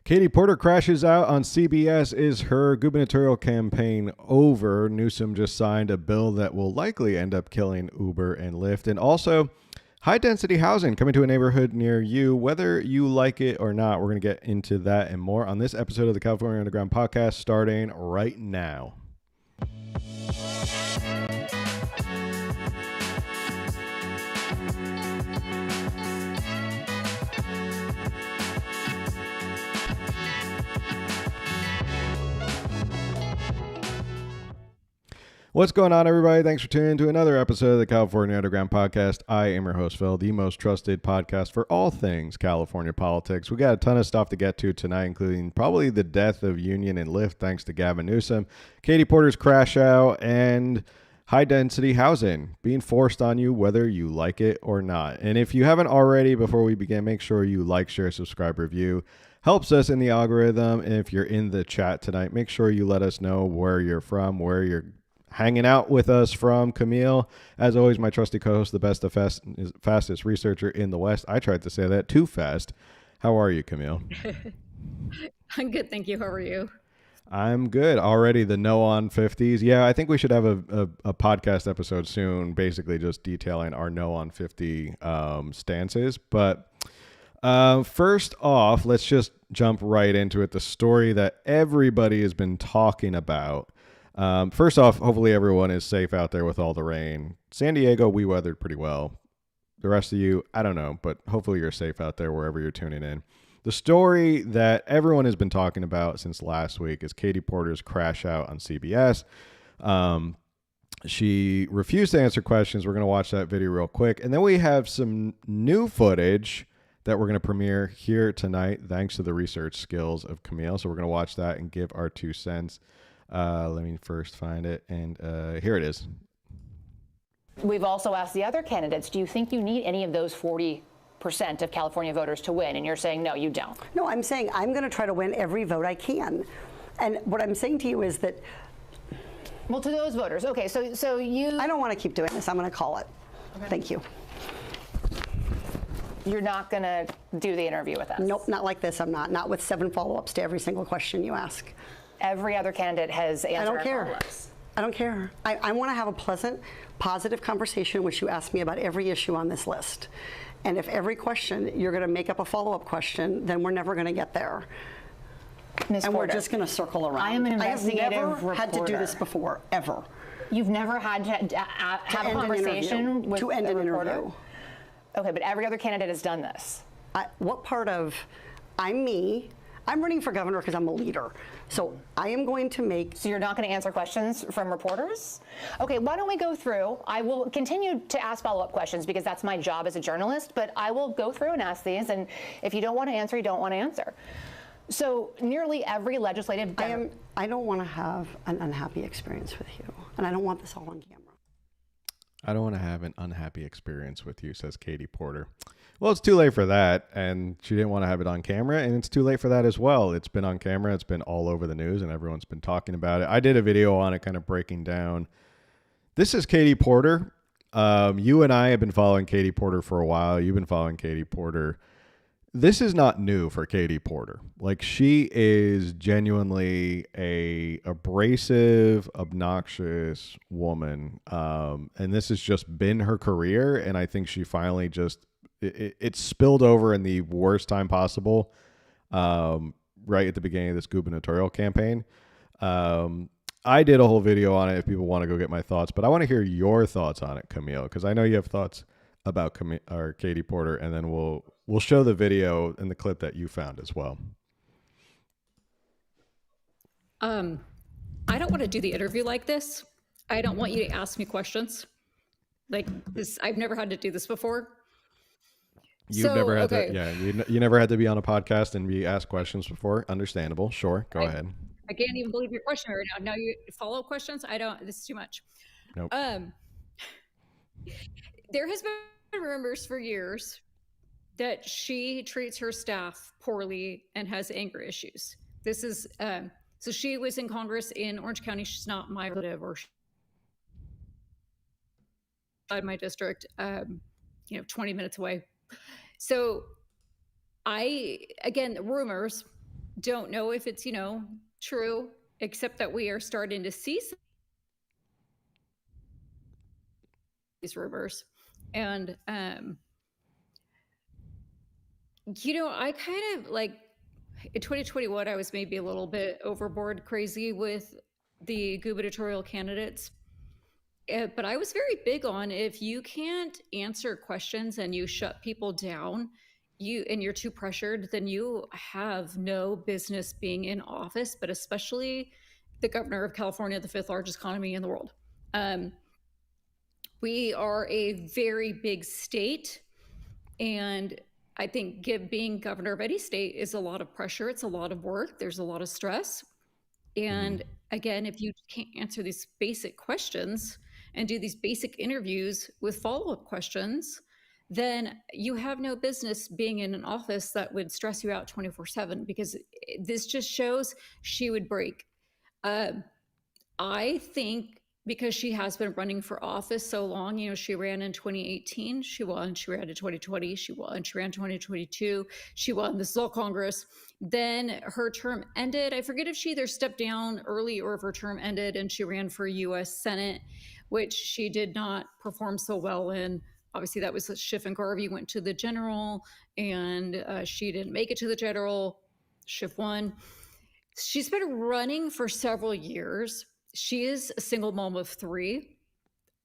Katie Porter crashes out on CBS. Is her gubernatorial campaign over? Newsom just signed a bill that will likely end up killing Uber and Lyft. And also, high-density housing coming to a neighborhood near you, whether you like it or not. We're going to get into that and more on this episode of the California Underground Podcast, starting right now. What's going on, everybody? Thanks for tuning in to another episode of the California Underground Podcast. I am your host, Phil, the most trusted podcast for all things California politics. We got a ton of stuff to get to tonight, including probably the death of Union and Lyft, thanks to Gavin Newsom, Katie Porter's crash out, and high-density housing being forced on you, whether you like it or not. And if you haven't already, before we begin, make sure you like, share, subscribe, review. Helps us in the algorithm. And if you're in the chat tonight, make sure you let us know where you're from, where you're hanging out with us from. Camille, as always, my trusty co-host, the best, fastest researcher in the West. I tried to say that too fast. How are you, Camille? I'm good, thank you. How are you? I'm good. Already the no on 50s. Yeah, I think we should have a podcast episode soon, basically just detailing our no on 50 stances. But first off, let's just jump right into it. The story that everybody has been talking about. First off, hopefully everyone is safe out there with all the rain. San Diego, we weathered pretty well. The rest of you, I don't know, but hopefully you're safe out there wherever you're tuning in. The story that everyone has been talking about since last week is Katie Porter's crash out on CBS. She refused to answer questions. We're going to watch that video real quick. And then we have some new footage that we're going to premiere here tonight, thanks to the research skills of Camille. So we're going to watch that and give our 2 cents. Let me first find it, and here it is. We've also asked the other candidates, do you think you need any of those 40% of California voters to win? And you're saying, no, you don't. No, I'm saying I'm going to try to win every vote I can. And what I'm saying to you is that... Well, to those voters, okay, so you... I don't want to keep doing this. I'm going to call it. Okay. Thank you. You're not going to do the interview with us? Nope, not like this. I'm not. Not with 7 follow-ups to every single question you ask. Every other candidate has answered. I don't care. Follow-ups. I don't care. I want to have a pleasant, positive conversation in which you ask me about every issue on this list. And if every question you're going to make up a follow-up question, then we're never going to get there. Ms. And Porter, we're just going to circle around. I am an investigative I have never reporter. had to do this before, ever. You've never had to have a conversation with to end a an reporter? interview. Okay, but every other candidate has done this. What part of I'm me? I'm running for governor because I'm a leader. So I am going to make... So you're not going to answer questions from reporters? Okay, why don't we go through? I will continue to ask follow-up questions because that's my job as a journalist, but I will go through and ask these, and if you don't want to answer, you don't want to answer. So nearly every legislative... I don't want to have an unhappy experience with you, and I don't want this all on camera. I don't want to have an unhappy experience with you, says Katie Porter. Well, it's too late for that, and she didn't want to have it on camera, and it's too late for that as well. It's been on camera. It's been all over the news, and everyone's been talking about it. I did a video on it kind of breaking down. This is Katie Porter. You and I have been following Katie Porter for a while. You've been following Katie Porter. This is not new for Katie Porter. Like, she is genuinely a abrasive, obnoxious woman, and this has just been her career, and I think she finally just... It spilled over in the worst time possible, right at the beginning of this gubernatorial campaign. I did a whole video on it if people want to go get my thoughts, but I want to hear your thoughts on it, Camille, because I know you have thoughts about Katie Porter, and then we'll show the video and the clip that you found as well. I don't want to do the interview like this. I don't want you to ask me questions like this. I've never had to do this before. You've never had to, yeah. You never had to be on a podcast and be asked questions before. Understandable. Sure. Go ahead. I can't even believe your question right now. Now you follow-up questions. This is too much. Nope. There has been rumors for years that she treats her staff poorly and has anger issues. This is, so she was in Congress in Orange County. She's not my relative or my district, 20 minutes away. So again, rumors, don't know if it's, true, except that we are starting to see these rumors. And, I kind of like in 2021, I was maybe a little bit overboard crazy with the gubernatorial candidates. But I was very big on, if you can't answer questions and you shut people down, you're too pressured, then you have no business being in office, but especially the governor of California, the fifth largest economy in the world. We are a very big state, and I think being governor of any state is a lot of pressure. It's a lot of work. There's a lot of stress. And again, if you can't answer these basic questions and do these basic interviews with follow-up questions, then you have no business being in an office that would stress you out 24/7, because this just shows she would break. I think because she has been running for office so long, she ran in 2018, she won, she ran in 2020, she won, she ran 2022, she won. This is all Congress. Then her term ended. I forget if she either stepped down early or if her term ended and she ran for US Senate, which she did not perform so well in. Obviously, that was Schiff and Garvey went to the general, and she didn't make it to the general. Schiff won. She's been running for several years. She is a single mom of 3.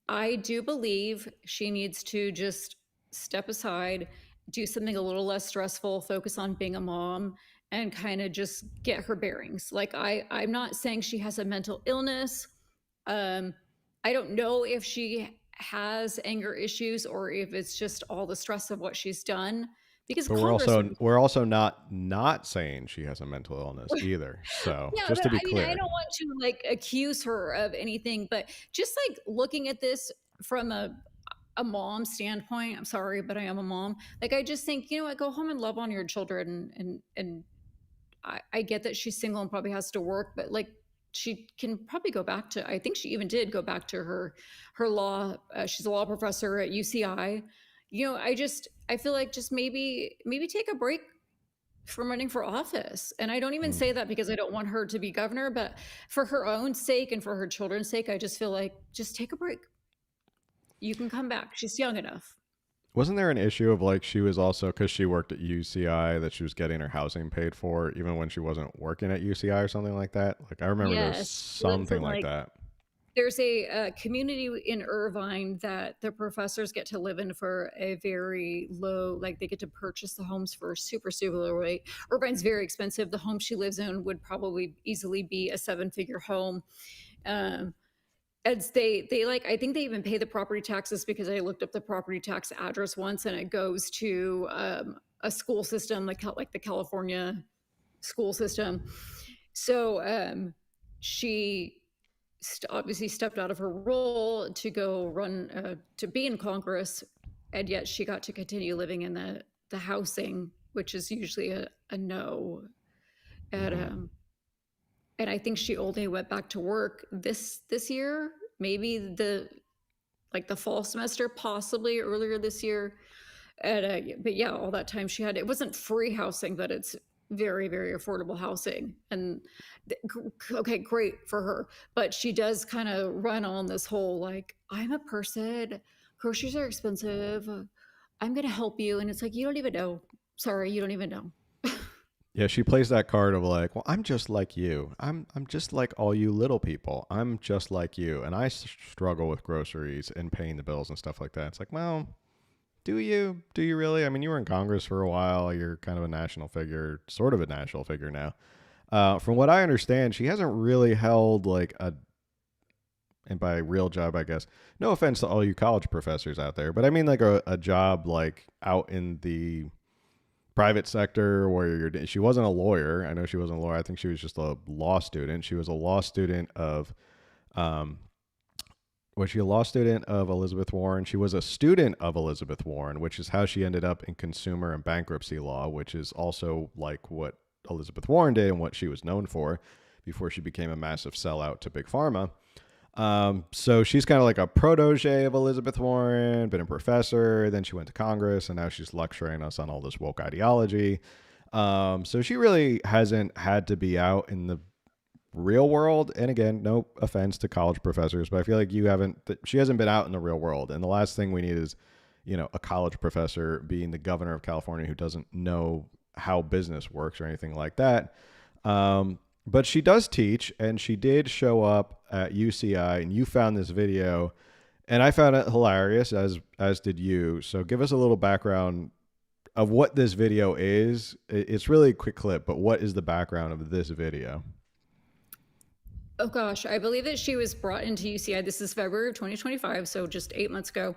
I do believe she needs to just step aside, do something a little less stressful, focus on being a mom, and kind of just get her bearings. Like, I'm not saying she has a mental illness. I don't know if she has anger issues or if it's just all the stress of what she's done. Because But we're also not saying she has a mental illness either. So yeah, just to be clear, I don't want to like accuse her of anything, but just like looking at this from a mom standpoint, I'm sorry, but I am a mom. Like, I just think, what, go home and love on your children. And I get that she's single and probably has to work, but like, she can probably go back to, I think she even did go back to her law. She's a law professor at UCI. I feel like just maybe take a break from running for office. And I don't even say that because I don't want her to be governor, but for her own sake and for her children's sake, I just feel like just take a break. You can come back. She's young enough. wasn't there an issue of like she was also, because she worked at UCI, that she was getting her housing paid for even when she wasn't working at UCI or something like that? Like, I remember there was something like that. There's a community in Irvine that the professors get to live in for a very low, like they get to purchase the homes for super, super low rate. Irvine's very expensive. The home she lives in would probably easily be a 7-figure home. As they like, I think they even pay the property taxes, because I looked up the property tax address once, and it goes to a school system, like the California school system. So she obviously stepped out of her role to go run to be in Congress, and yet she got to continue living in the housing, which is usually a no. And I think she only went back to work this year, maybe the fall semester, possibly earlier this year. But yeah, all that time she had, it wasn't free housing, but it's very, very affordable housing. And okay, great for her. But she does kind of run on this whole, like, I'm a person, groceries are expensive, I'm going to help you. And it's like, you don't even know. Sorry, you don't even know. Yeah, she plays that card of like, well, I'm just like you. I'm just like all you little people. I'm just like you. And I struggle with groceries and paying the bills and stuff like that. It's like, well, do you really? I mean, you were in Congress for a while. You're kind of a national figure, sort of a national figure now. From what I understand, she hasn't really held like and by real job, I guess, no offense to all you college professors out there, but I mean like a job like out in the private sector where she wasn't a lawyer. I know she wasn't a lawyer. I think she was just a law student. She was a law student of, was she a law student of Elizabeth Warren? She was a student of Elizabeth Warren, which is how she ended up in consumer and bankruptcy law, which is also like what Elizabeth Warren did and what she was known for before she became a massive sellout to Big Pharma. So she's kind of like a protege of Elizabeth Warren, been a professor, then she went to Congress, and now she's lecturing us on all this woke ideology. So she really hasn't had to be out in the real world. And again, no offense to college professors, but I feel like she hasn't been out in the real world. And the last thing we need is, a college professor being the governor of California who doesn't know how business works or anything like that. But she does teach, and she did show up at UCI, and you found this video, and I found it hilarious, as did you. So give us a little background of what this video is. It's really a quick clip, but what is the background of this video? Oh gosh, I believe that she was brought into UCI. This is February of 2025, so just 8 months ago.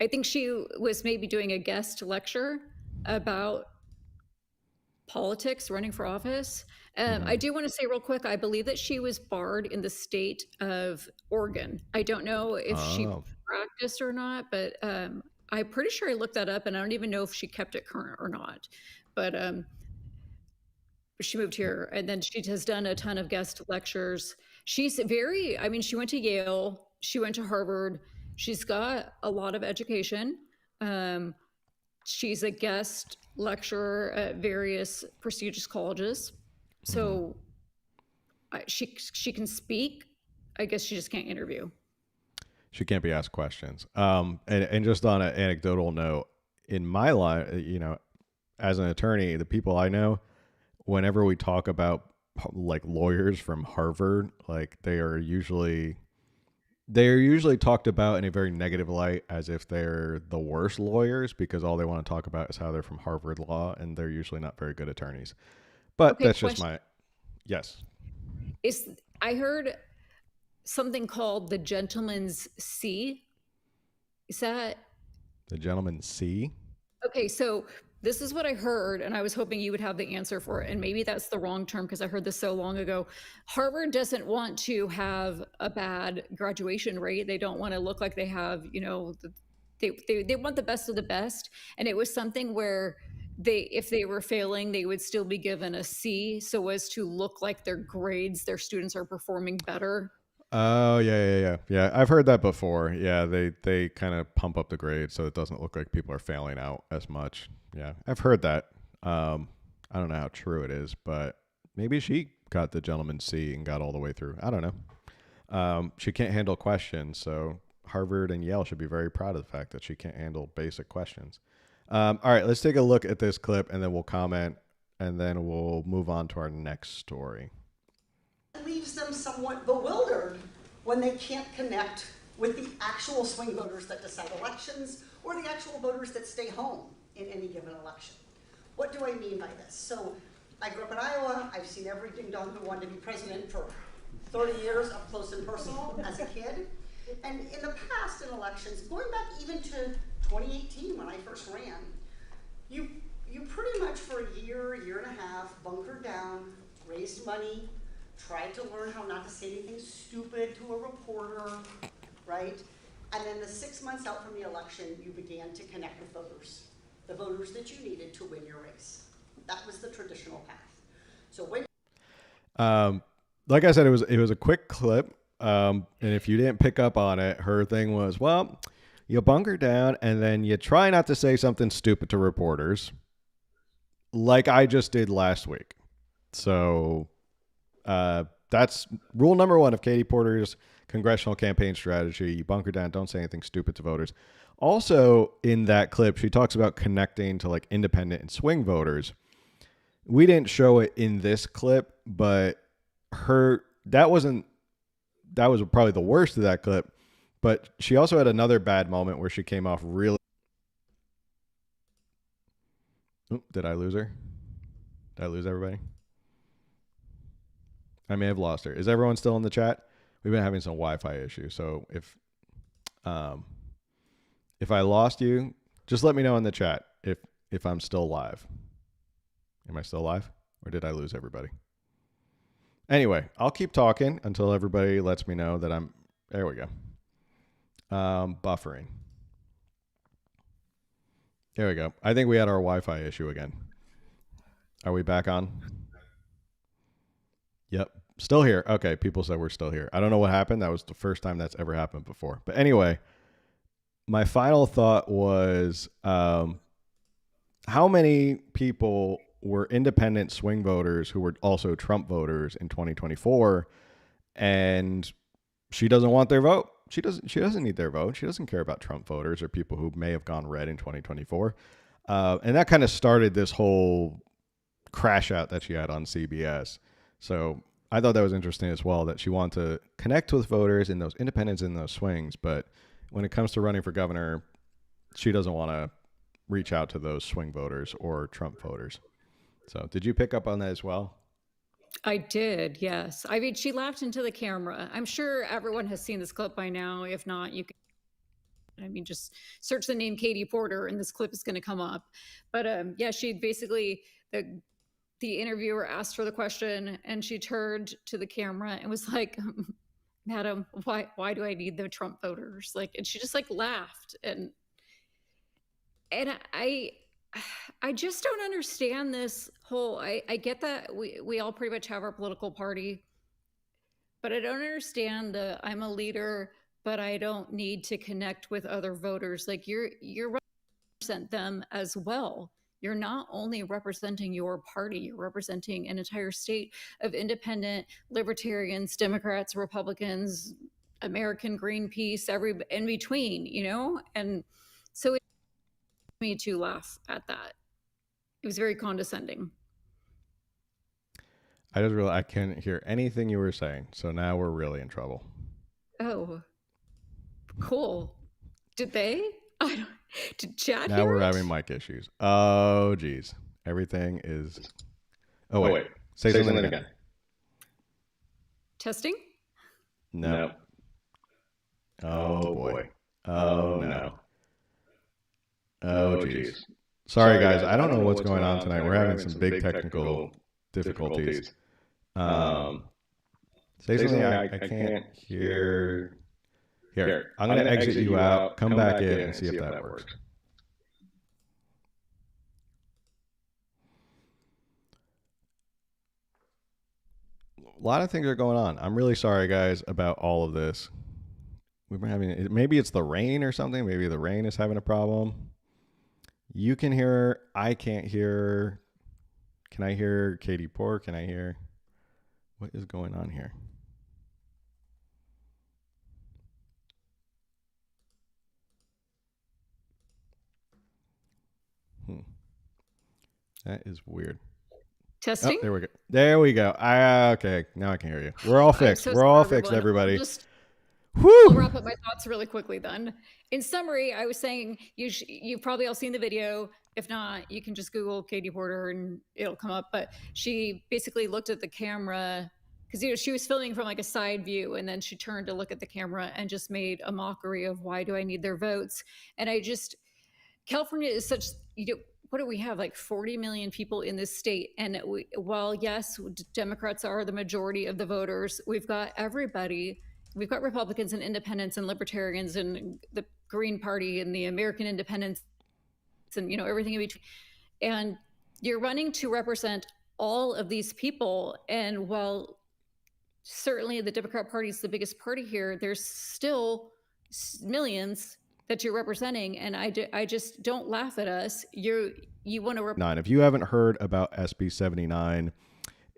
I think she was maybe doing a guest lecture about politics, running for office. I do want to say real quick, I believe that she was barred in the state of Oregon. I don't know if she practiced or not, but I'm pretty sure I looked that up, and I don't even know if she kept it current or not. But she moved here, and then she has done a ton of guest lectures. She's she went to Yale, she went to Harvard, she's got a lot of education. She's a guest lecturer at various prestigious colleges. So she can speak. I guess she just can't interview. She can't be asked questions. And just on an anecdotal note, in my life, as an attorney, the people I know, whenever we talk about like lawyers from Harvard, like they are usually talked about in a very negative light, as if they're the worst lawyers, because all they want to talk about is how they're from Harvard Law, and they're usually not very good attorneys. But Okay, that's just yes. I heard something called the gentleman's C. Is that the gentleman's C? Okay, so this is what I heard, and I was hoping you would have the answer for it. And maybe that's the wrong term because I heard this so long ago. Harvard doesn't want to have a bad graduation rate. They don't want to look like they have, they want the best of the best. And it was something where if they were failing, they would still be given a C, so as to look like their students are performing better. Oh, yeah. I've heard that before. Yeah, they kind of pump up the grade so it doesn't look like people are failing out as much. Yeah, I've heard that. I don't know how true it is, but maybe she got the gentleman's C and got all the way through. I don't know. She can't handle questions, so Harvard and Yale should be very proud of the fact that she can't handle basic questions. All right, let's take a look at this clip, and then we'll comment, and then we'll move on to our next story. It leaves them somewhat bewildered when they can't connect with the actual swing voters that decide elections or the actual voters that stay home in any given election. What do I mean by this? So I grew up in Iowa. I've seen every ding-dong who wanted to be president for 30 years up close and personal as a kid. And in the past, in elections, going back even to 2018 when I first ran, you pretty much for a year and a half, bunkered down, raised money, tried to learn how not to say anything stupid to a reporter, right? And then the 6 months out from the election, you began to connect with voters, the voters that you needed to win your race. That was the traditional path. So when like I said, it was a quick clip. And if you didn't pick up on it, her thing was, well, you bunker down and then you try not to say something stupid to reporters like I just did last week. So that's rule number one of Katie Porter's congressional campaign strategy. You bunker down, don't say anything stupid to voters. Also in that clip, she talks about connecting to like independent and swing voters. We didn't show it in this clip, but that was probably the worst of that clip. But she also had another bad moment where she came off really. Oh, did I lose her? Did I lose everybody? I may have lost her. Is everyone still in the chat? We've been having some Wi-Fi issues. So if I lost you, just let me know in the chat if I'm still live. Am I still live? Or did I lose everybody? Anyway, I'll keep talking until everybody lets me know that I'm... There we go. Buffering. There we go. I think we had our Wi-Fi issue again. Are we back on? Yep. Still here. Okay, people said we're still here. I don't know what happened. That was the first time that's ever happened before. But anyway, my final thought was how many people were independent swing voters who were also Trump voters in 2024, and she doesn't want their vote. She doesn't need their vote. She doesn't care about Trump voters or people who may have gone red in 2024. And that kind of started this whole crash out that she had on CBS. So I thought that was interesting as well, that she wanted to connect with voters in those independents in those swings. But when it comes to running for governor, she doesn't want to reach out to those swing voters or Trump voters. So did you pick up on that as well? I did, yes. I mean, she laughed into the camera. I'm sure everyone has seen this clip by now. If not, you can, I mean, just search the name Katie Porter and this clip is going to come up. But yeah, she basically, the interviewer asked her the question and she turned to the camera and was like, madam, why do I need the Trump voters? Like, and she just like laughed. And I just don't understand this whole, I get that we all pretty much have our political party, but I don't understand the I'm a leader, but I don't need to connect with other voters. Like you're represent them as well. You're not only representing your party, you're representing an entire state of independent libertarians, Democrats, Republicans, American Greenpeace, every in between, you know? And so it made me to laugh at that. It was very condescending. I just realized I can't hear anything you were saying. So now we're really in trouble. Oh, cool. Did they? Did chat Now hear we're it? having mic issues. Oh, geez. Everything is. Oh, wait. Say something again. Testing? No. Oh, boy. Oh, no. Oh, geez. Sorry, guys. I don't know what's going on tonight. We're having some big technical difficulties. Say something I can't hear. Here, I'm going to exit you out, come back in, and see if that works. A lot of things are going on. I'm really sorry, guys, about all of this. We've been having, maybe it's the rain or something. Maybe the rain is having a problem. You can hear, I can't hear. Can I hear Katie Porter? Can I hear? What is going on here? That is weird. Testing? Oh, there we go. There we go. Okay, now I can hear you. We're all fixed. We're all fixed, everybody. I'll wrap up my thoughts really quickly then. In summary, I was saying you've probably all seen the video. If not, you can just Google Katie Porter and it'll come up. But she basically looked at the camera because she was filming from like a side view, and then she turned to look at the camera and just made a mockery of why do I need their votes? And California is such, what do we have, like 40 million people in this state, and while yes, Democrats are the majority of the voters, we've got everybody. We've got Republicans and independents and libertarians and the Green Party and the American Independents and everything in between. And you're running to represent all of these people. And while certainly the Democrat Party is the biggest party here, there's still millions that you're representing. And I just don't laugh at us. You want to if you haven't heard about SB 79,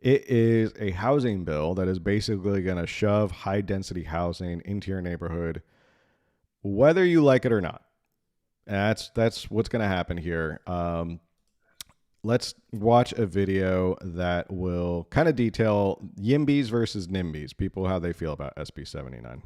it is a housing bill that is basically going to shove high density housing into your neighborhood, whether you like it or not. And that's what's going to happen here. Let's watch a video that will kind of detail YIMBYs versus NIMBYs, people, how they feel about SB 79.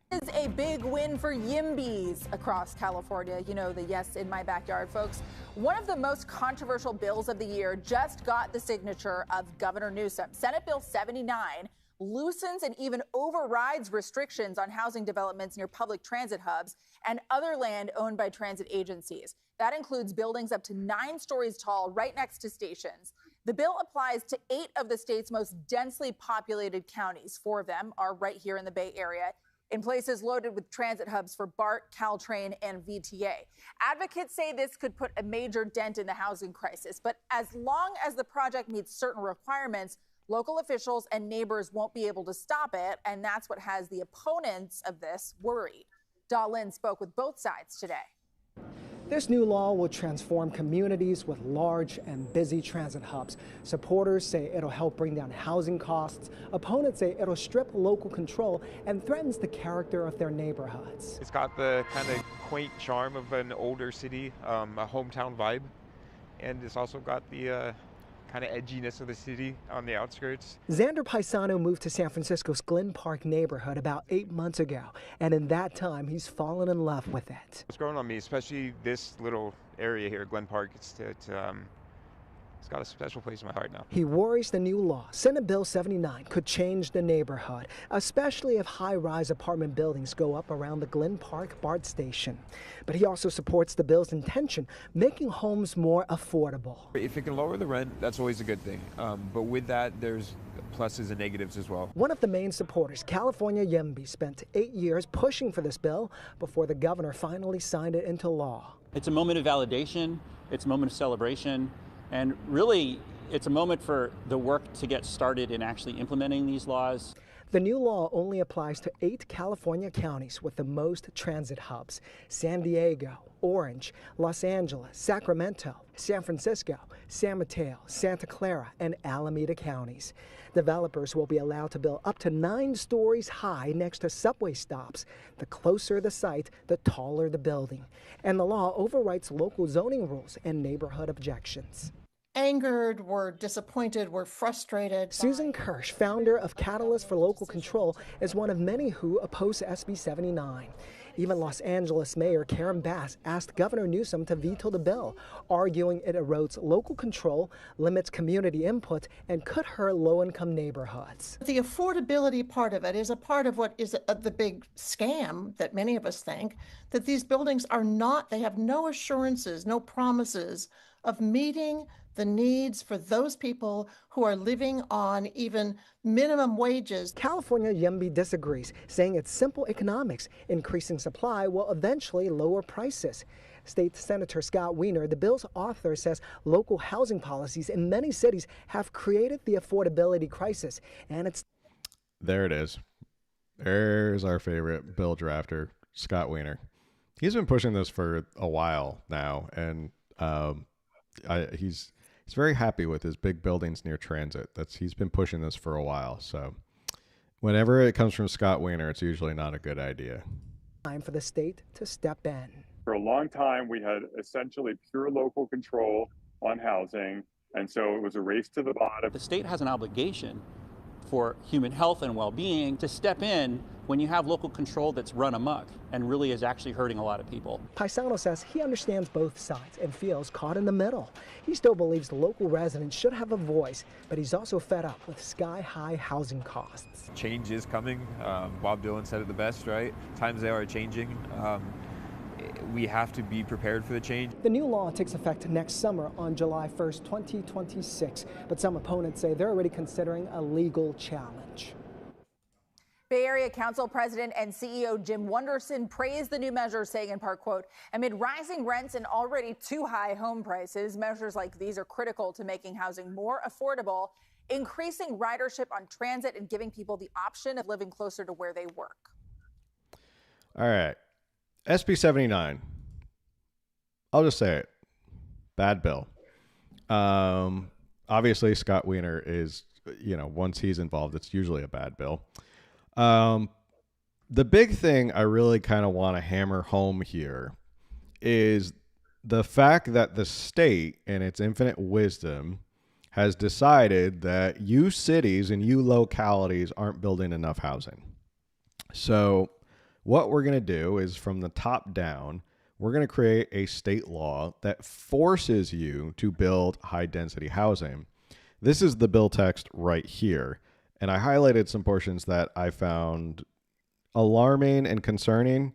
Is a big win for YIMBYs across California. The yes in my backyard folks. One of the most controversial bills of the year just got the signature of Governor Newsom. Senate Bill 79 loosens and even overrides restrictions on housing developments near public transit hubs and other land owned by transit agencies. That includes buildings up to 9 stories tall right next to stations. The bill applies to 8 of the state's most densely populated counties. 4 of them are right here in the Bay Area, in places loaded with transit hubs for BART, Caltrain, and VTA. Advocates say this could put a major dent in the housing crisis, but as long as the project meets certain requirements, local officials and neighbors won't be able to stop it, and that's what has the opponents of this worried. Da Lin spoke with both sides today. This new law will transform communities with large and busy transit hubs. Supporters say it'll help bring down housing costs. Opponents say it'll strip local control and threatens the character of their neighborhoods. It's got the kind of quaint charm of an older city, a hometown vibe, and it's also got the kind of edginess of the city on the outskirts. Xander Paisano moved to San Francisco's Glen Park neighborhood about 8 months ago, and in that time, he's fallen in love with it. It's growing on me, especially this little area here, Glen Park. It's got a special place in my heart now. He worries the new law, Senate Bill 79, could change the neighborhood, especially if high-rise apartment buildings go up around the Glen Park BART station. But he also supports the bill's intention, making homes more affordable. If it can lower the rent, that's always a good thing. But with that, there's pluses and negatives as well. One of the main supporters, California YIMBY, spent 8 years pushing for this bill before the governor finally signed it into law. It's a moment of validation, it's a moment of celebration, and really, it's a moment for the work to get started in actually implementing these laws. The new law only applies to 8 California counties with the most transit hubs: San Diego, Orange, Los Angeles, Sacramento, San Francisco, San Mateo, Santa Clara, and Alameda counties. Developers will be allowed to build up to 9 stories high next to subway stops. The closer the site, the taller the building. And the law overrides local zoning rules and neighborhood objections. Angered, we're disappointed, we're frustrated. Susan Kirsch, founder of Catalyst for Local Control, is one of many who oppose SB 79. Even Los Angeles Mayor Karen Bass asked Governor Newsom to veto the bill, arguing it erodes local control, limits community input, and could hurt low-income neighborhoods. The affordability part of it is a part of what is the big scam that many of us think, that these buildings are not, they have no assurances, no promises of meeting the needs for those people who are living on even minimum wages. California YIMBY disagrees, saying it's simple economics. Increasing supply will eventually lower prices. State Senator Scott Wiener, the bill's author, says local housing policies in many cities have created the affordability crisis, and it's... There it is. There's our favorite bill drafter, Scott Wiener. He's been pushing this for a while now, and he's very happy with his big buildings near transit. He's been pushing this for a while. So whenever it comes from Scott Wiener, it's usually not a good idea. Time for the state to step in. For a long time, we had essentially pure local control on housing, and so it was a race to the bottom. The state has an obligation for human health and well-being to step in when you have local control that's run amok and really is actually hurting a lot of people. Paisano says he understands both sides and feels caught in the middle. He still believes local residents should have a voice, but he's also fed up with sky-high housing costs. Change is coming. Bob Dylan said it the best, right? Times they are changing. We have to be prepared for the change. The new law takes effect next summer on July 1st, 2026, but some opponents say they're already considering a legal challenge. Bay Area Council President and CEO Jim Wonderson praised the new measures, saying in part, quote, amid rising rents and already too high home prices, measures like these are critical to making housing more affordable, increasing ridership on transit, and giving people the option of living closer to where they work. All right. SB 79. I'll just say it. Bad bill. Obviously, Scott Wiener is, once he's involved, it's usually a bad bill. The big thing I really kind of want to hammer home here is the fact that the state, in its infinite wisdom, has decided that you cities and you localities aren't building enough housing. So what we're going to do is, from the top down, we're going to create a state law that forces you to build high density housing. This is the bill text right here. And I highlighted some portions that I found alarming and concerning.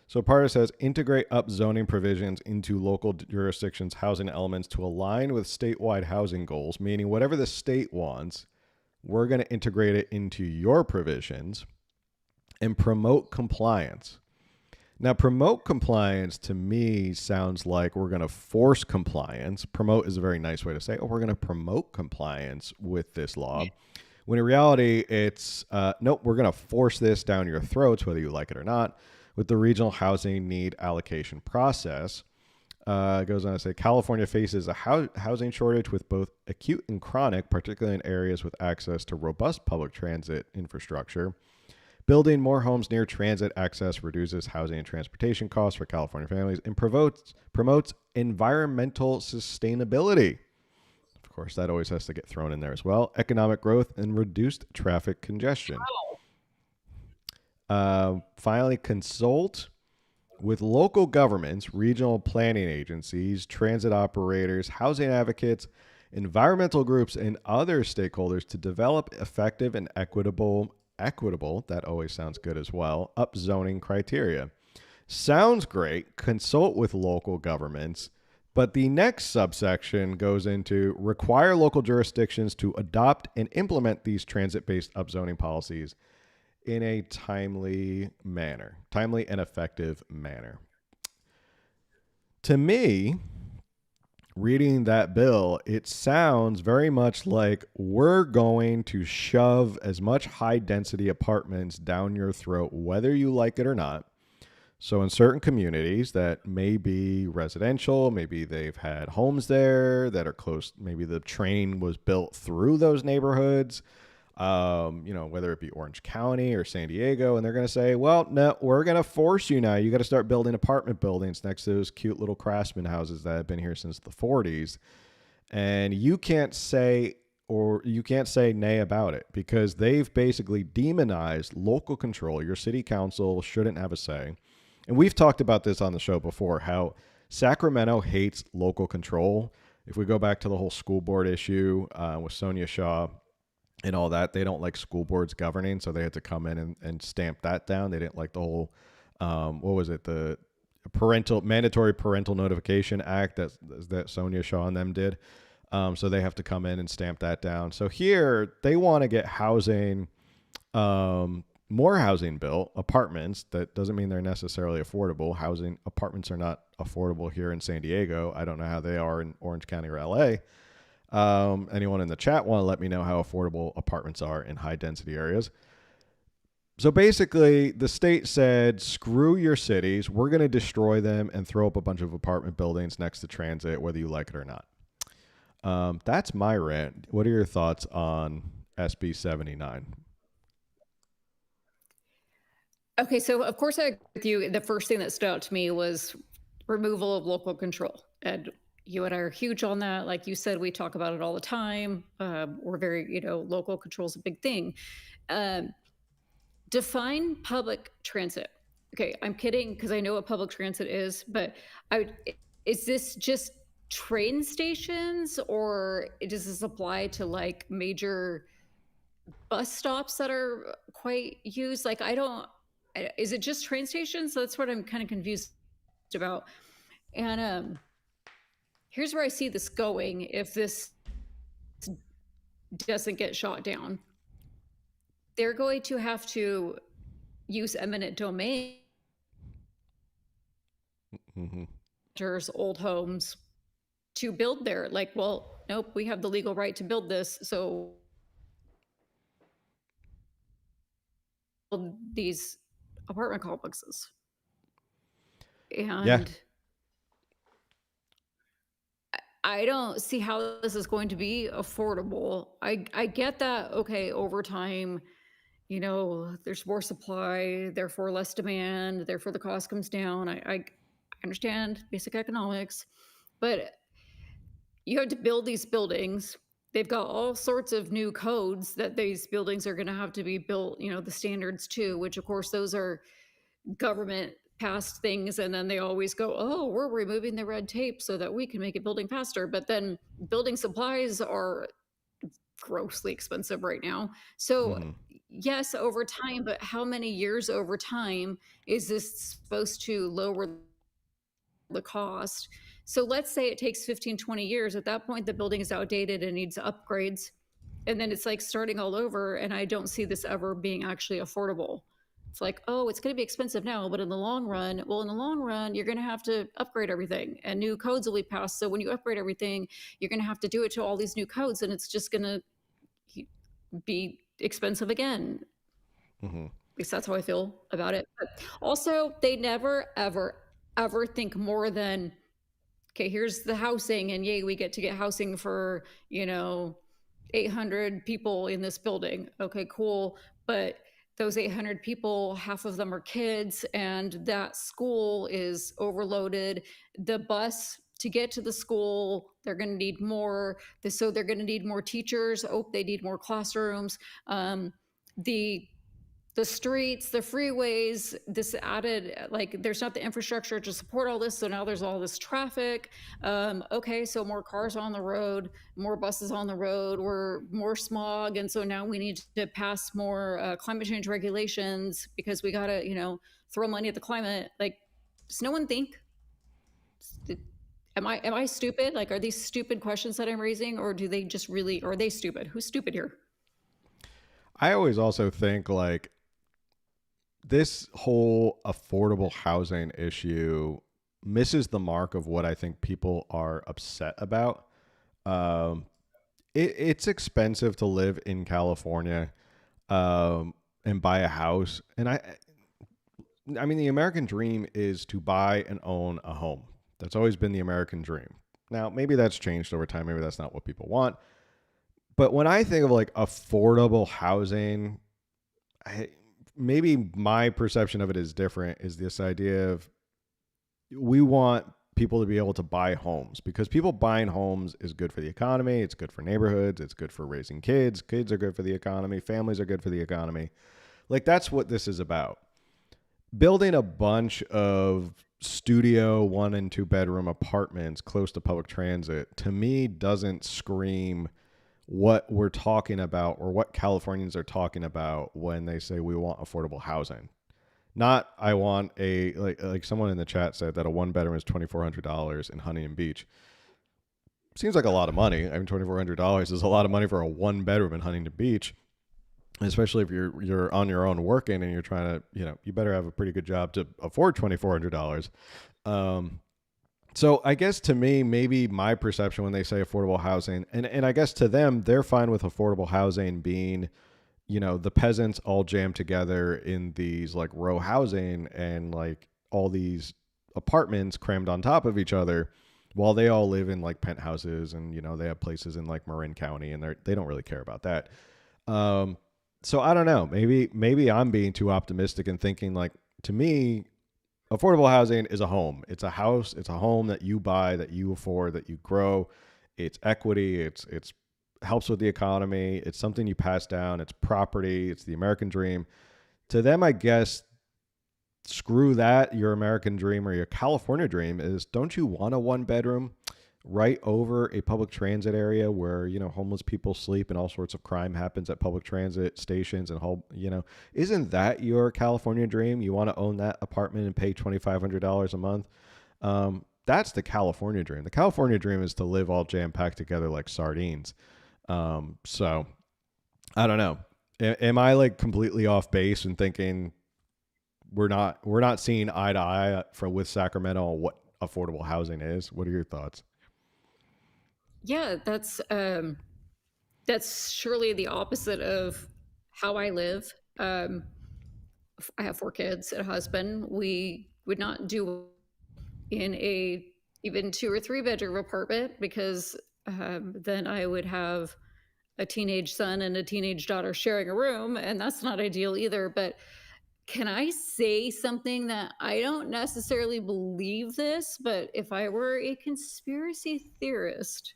So part of it says, integrate up zoning provisions into local jurisdictions' housing elements to align with statewide housing goals, meaning whatever the state wants, we're going to integrate it into your provisions, and promote compliance. Now, promote compliance to me sounds like we're going to force compliance. Promote is a very nice way to say, we're going to promote compliance with this law. When in reality, it's, nope, we're going to force this down your throats, whether you like it or not, with the regional housing need allocation process. Goes on to say California faces a housing shortage with both acute and chronic, particularly in areas with access to robust public transit infrastructure. Building more homes near transit access reduces housing and transportation costs for California families and promotes environmental sustainability. Of course, that always has to get thrown in there as well. Economic growth and reduced traffic congestion. Finally, consult with local governments, regional planning agencies, transit operators, housing advocates, environmental groups, and other stakeholders to develop effective and equitable, that always sounds good as well, upzoning criteria. Sounds great. Consult with local governments. But the next subsection goes into require local jurisdictions to adopt and implement these transit-based upzoning policies in a timely and effective manner. To me, reading that bill, it sounds very much like we're going to shove as much high density apartments down your throat, whether you like it or not. So in certain communities that may be residential, maybe they've had homes there that are close, maybe the train was built through those neighborhoods, whether it be Orange County or San Diego, and they're going to say, well, no, we're going to force you now. You got to start building apartment buildings next to those cute little craftsman houses that have been here since the 40s. And you can't say nay about it because they've basically demonized local control. Your city council shouldn't have a say. And we've talked about this on the show before, how Sacramento hates local control. If we go back to the whole school board issue with Sonia Shaw and all that, they don't like school boards governing, so they had to come in and stamp that down. They didn't like the whole, the mandatory parental notification act that Sonia Shaw and them did. So they have to come in and stamp that down. So here they want to get housing, more housing built, apartments. That doesn't mean they're necessarily affordable. Apartments are not affordable here in San Diego. I don't know how they are in Orange County or LA. Anyone in the chat want to let me know how affordable apartments are in high density areas? So basically, the state said, screw your cities. We're going to destroy them and throw up a bunch of apartment buildings next to transit, whether you like it or not. That's my rant. What are your thoughts on SB 79? Okay, so of course I agree with you. The first thing that stood out to me was removal of local control. And you and I are huge on that. Like you said, we talk about it all the time. We're very, local control is a big thing. Define public transit. Okay, I'm kidding because I know what public transit is, but is this just train stations or does this apply to like major bus stops that are quite used? Like, is it just train stations? That's what I'm kind of confused about. And here's where I see this going if this doesn't get shot down. They're going to have to use eminent domain, old homes to build there. Like, well, nope, we have the legal right to build this. So these apartment complexes. And yeah. I don't see how this is going to be affordable. I get that, okay, over time, there's more supply, therefore less demand, therefore the cost comes down. I understand basic economics, but you have to build these buildings. They've got all sorts of new codes that these buildings are going to have to be built, the standards too, which of course those are government passed things, and then they always go, oh, we're removing the red tape so that we can make it building faster. But then building supplies are grossly expensive right now. So yes, over time, but how many years over time is this supposed to lower the cost? So let's say it takes 15, 20 years. At that point, the building is outdated and needs upgrades. And then it's like starting all over. And I don't see this ever being actually affordable. It's like, oh, it's going to be expensive now, but in the long run, you're going to have to upgrade everything and new codes will be passed. So when you upgrade everything, you're going to have to do it to all these new codes and it's just going to be expensive again. At least that's how I feel about it. But also, they never, ever, ever think more than okay, here's the housing, and yay, we get to get housing for, 800 people in this building. Okay, cool. But those 800 people, half of them are kids, and that school is overloaded. The bus to get to the school, they're going to need more. So they're going to need more teachers. Oh, they need more classrooms. The streets, the freeways, this added, like, there's not the infrastructure to support all this. So now there's all this traffic. Okay, so more cars on the road, more buses on the road, or more smog. And so now we need to pass more climate change regulations because we got to, throw money at the climate. Like, does no one think? Am I stupid? Like, are these stupid questions that I'm raising, or do they just really, are they stupid? Who's stupid here? I always also think like this whole affordable housing issue misses the mark of what I think people are upset about. It's expensive to live in California and buy a house. And I mean, the American dream is to buy and own a home. That's always been the American dream. Now, maybe that's changed over time. Maybe that's not what people want. But when I think of like affordable housing, maybe my perception of it is different, is this idea of we want people to be able to buy homes because people buying homes is good for the economy. It's good for neighborhoods. It's good for raising kids. Kids are good for the economy. Families are good for the economy. Like, that's what this is about. Building a bunch of studio 1 and 2 bedroom apartments close to public transit, to me, doesn't scream what we're talking about or what Californians are talking about when they say we want affordable housing. Not I want a, like someone in the chat said that a 1 bedroom is $2,400 in Huntington Beach. Seems like a lot of money. I mean, $2,400 is a lot of money for a 1 bedroom in Huntington Beach, especially if you're on your own working and you're trying to, you better have a pretty good job to afford $2,400. So I guess to me, maybe my perception when they say affordable housing, and I guess to them, they're fine with affordable housing being, the peasants all jammed together in these like row housing and like all these apartments crammed on top of each other while they all live in like penthouses and, they have places in like Marin County and they don't really care about that. So I don't know, maybe I'm being too optimistic and thinking like, to me, affordable housing is a home. It's a house. It's a home that you buy, that you afford, that you grow. It's equity. It's helps with the economy. It's something you pass down. It's property. It's the American dream. To them, I guess, screw that. Your American dream or your California dream is, don't you want a 1 bedroom right over a public transit area where, homeless people sleep and all sorts of crime happens at public transit stations and whole, isn't that your California dream? You want to own that apartment and pay $2,500 a month. That's the California dream. The California dream is to live all jam packed together like sardines. So I don't know. Am I like completely off base and thinking we're not seeing eye to eye with Sacramento on what affordable housing is? What are your thoughts? Yeah, that's surely the opposite of how I live. I have 4 kids and a husband. We would not do in a even 2 or 3 bedroom apartment because then I would have a teenage son and a teenage daughter sharing a room, and that's not ideal either. But can I say something that I don't necessarily believe this, but if I were a conspiracy theorist,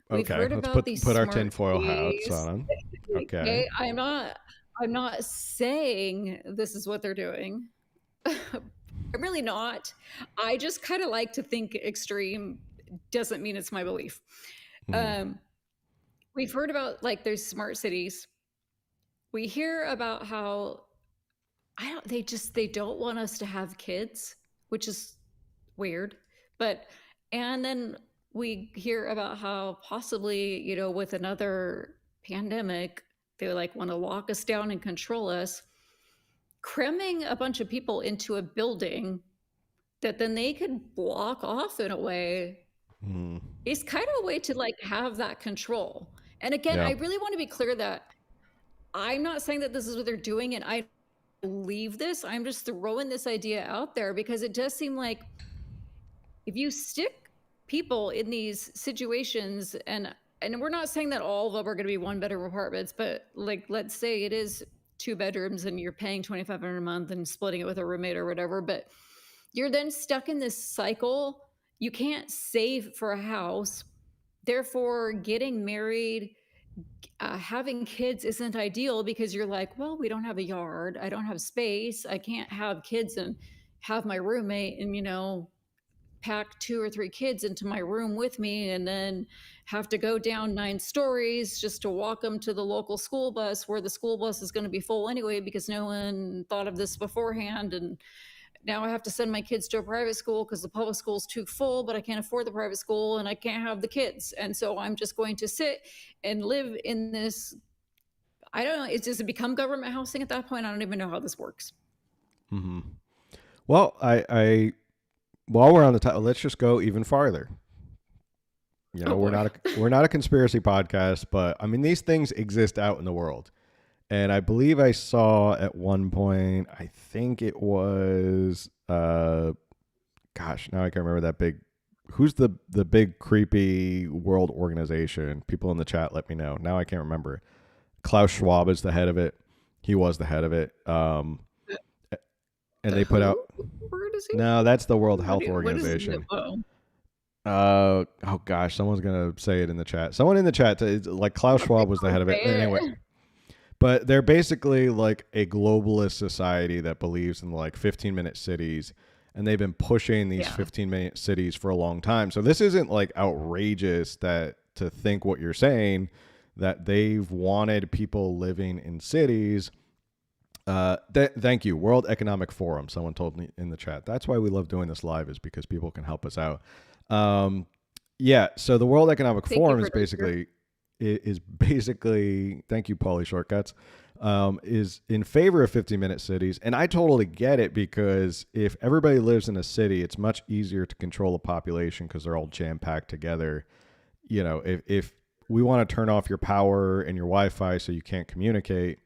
we've Okay, heard let's about these put our smart tinfoil hats cities. on. Okay, I'm not saying this is what they're doing. I'm really not. I just kind of like to think extreme doesn't mean it's my belief. We've heard about like there's smart cities. We hear about how they don't want us to have kids, which is weird. And then we hear about how possibly, with another pandemic, they like want to lock us down and control us, cramming a bunch of people into a building that then they could block off in a way is kind of a way to like have that control. And again, I really want to be clear that I'm not saying that this is what they're doing and I believe this. I'm just throwing this idea out there because it does seem like if you stick people in these situations, and we're not saying that all of them are going to be one bedroom apartments, but like, let's say it is 2 bedrooms and you're paying $2,500 a month and splitting it with a roommate or whatever, but you're then stuck in this cycle. You can't save for a house. Therefore, getting married, having kids isn't ideal because you're like, well, we don't have a yard. I don't have space. I can't have kids and have my roommate and, pack 2 or 3 kids into my room with me and then have to go down 9 stories just to walk them to the local school bus, where the school bus is going to be full anyway because no one thought of this beforehand. And now I have to send my kids to a private school because the public school is too full, but I can't afford the private school and I can't have the kids. And so I'm just going to sit and live in this. I don't know. It's just become government housing at that point. I don't even know how this works. Mm-hmm. Well, I while we're on the topic, let's just go even farther. We're not a conspiracy podcast, but I mean, these things exist out in the world. And I believe I saw at one point, I think it was, now I can't remember that big, who's the big creepy world organization? People in the chat, let me know. Now I can't remember. Klaus Schwab is the head of it. He was the head of it. And they put out, no, that's the World Health Organization. Oh gosh, someone's going to say it in the chat. Someone in the chat, like Klaus Schwab was the head of it. Anyway. But they're basically like a globalist society that believes in like 15-minute cities, and they've been pushing these 15-minute cities for a long time. So this isn't like outrageous to think what you're saying, that they've wanted people living in cities. Thank you, World Economic Forum. Someone told me in the chat. That's why we love doing this live, is because people can help us out. So the World Economic Forum is basically... thank you, Pauly Shortcuts, is in favor of 15-minute cities. And I totally get it, because if everybody lives in a city, it's much easier to control a population because they're all jam-packed together. If we want to turn off your power and your Wi-Fi so you can't communicate,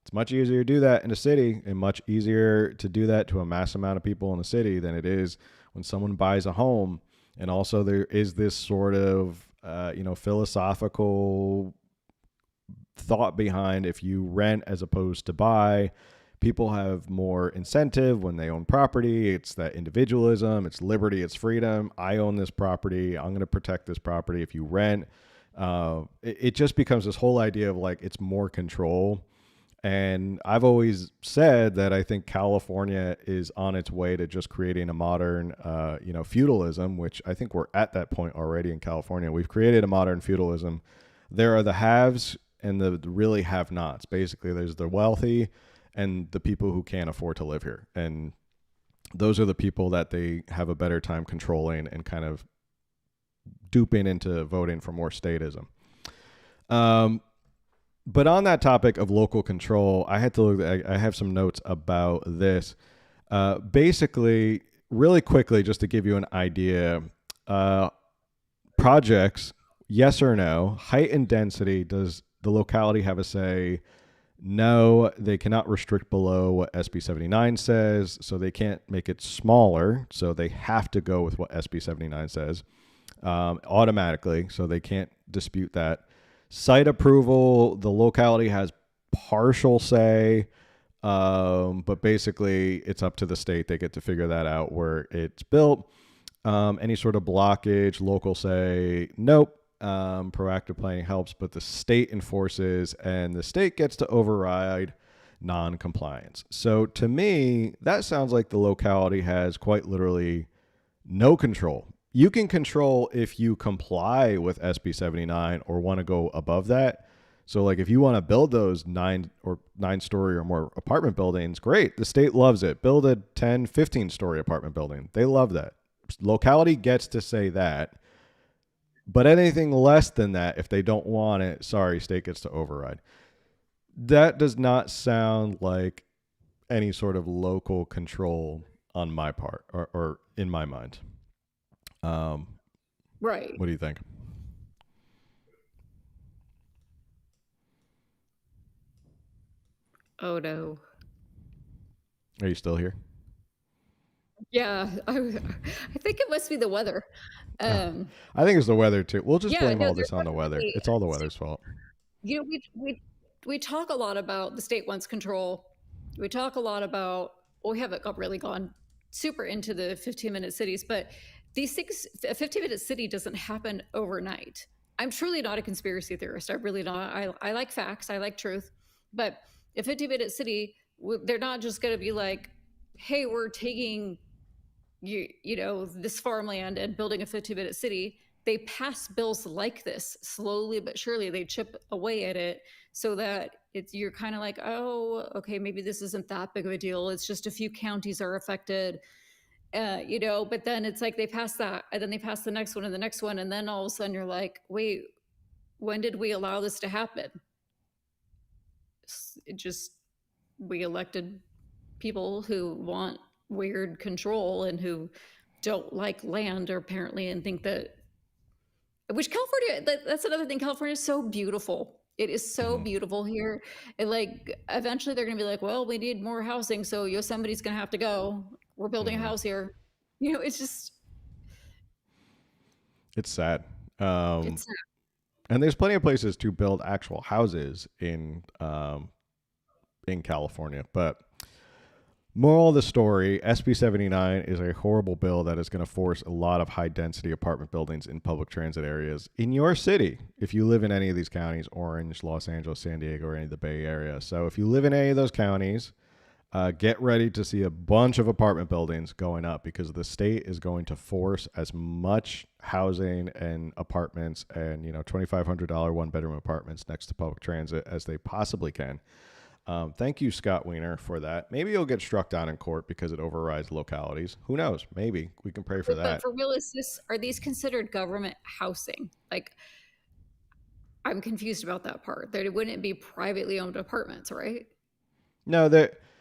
it's much easier to do that in a city, and much easier to do that to a mass amount of people in a city than it is when someone buys a home. And also there is this sort of philosophical thought behind, if you rent as opposed to buy, people have more incentive when they own property. It's that individualism, it's liberty, it's freedom. I own this property, I'm going to protect this property. If you rent, it just becomes this whole idea of like, it's more control. And I've always said that I think California is on its way to just creating a modern, feudalism, which I think we're at that point already in California. We've created a modern feudalism. There are the haves and the really have-nots. Basically, there's the wealthy and the people who can't afford to live here. And those are the people that they have a better time controlling and kind of duping into voting for more statism. But on that topic of local control, I had to look. I have some notes about this. Basically, really quickly, just to give you an idea, projects, yes or no, height and density, does the locality have a say? No, they cannot restrict below what SB 79 says, so they can't make it smaller, so they have to go with what SB 79 says automatically, so they can't dispute that. Site approval, the locality has partial say, but basically it's up to the state. They get to figure that out where it's built. Any sort of blockage, local say, nope. Proactive planning helps, but the state enforces, and the state gets to override non-compliance. So to me, that sounds like the locality has quite literally no control. You can control if you comply with SB 79 or want to go above that. So like if you want to build those 9-story or more apartment buildings, great. The state loves it. Build a 10, 15-story apartment building. They love that. Locality gets to say that. But anything less than that, if they don't want it, sorry, state gets to override. That does not sound like any sort of local control on my part or in my mind. Right. What do you think? Oh no. Are you still here? Yeah, I think it must be the weather. I think it's the weather too. We'll just Yeah, blame no, all there's this on the weather. definitely It's all the weather's fault. we talk a lot about the state wants control. We talk a lot about we haven't really gone super into the 15-minute cities, but these things, a 15-minute city doesn't happen overnight. I'm truly not a conspiracy theorist. I really not. I like facts. I like truth. But a 15-minute city, they're not just going to be like, hey, we're taking this farmland and building a 15-minute city. They pass bills like this slowly but surely. They chip away at it so that you're kind of like, oh, okay, maybe this isn't that big of a deal. It's just a few counties are affected, but then it's like they pass that and then they pass the next one and the next one. And then all of a sudden you're like, wait, when did we allow this to happen? We elected people who want weird control and who don't like land, or apparently, and think that, which California, that's another thing. California is so beautiful. It is so beautiful here. And like, eventually they're going to be like, well, we need more housing. So Yosemite's going to have to go. We're building a house here. It's just. It's sad. It's sad. And there's plenty of places to build actual houses in California. But moral of the story, SB 79 is a horrible bill that is going to force a lot of high-density apartment buildings in public transit areas in your city, if you live in any of these counties, Orange, Los Angeles, San Diego, or any of the Bay Area. So if you live in any of those counties, get ready to see a bunch of apartment buildings going up, because the state is going to force as much housing and apartments and $2,500 one-bedroom apartments next to public transit as they possibly can. Thank you, Scott Wiener, for that. Maybe you'll get struck down in court because it overrides localities. Who knows? Maybe we can pray for that. But for real, are these considered government housing? Like, I'm confused about that part. That it wouldn't be privately owned apartments, right? No,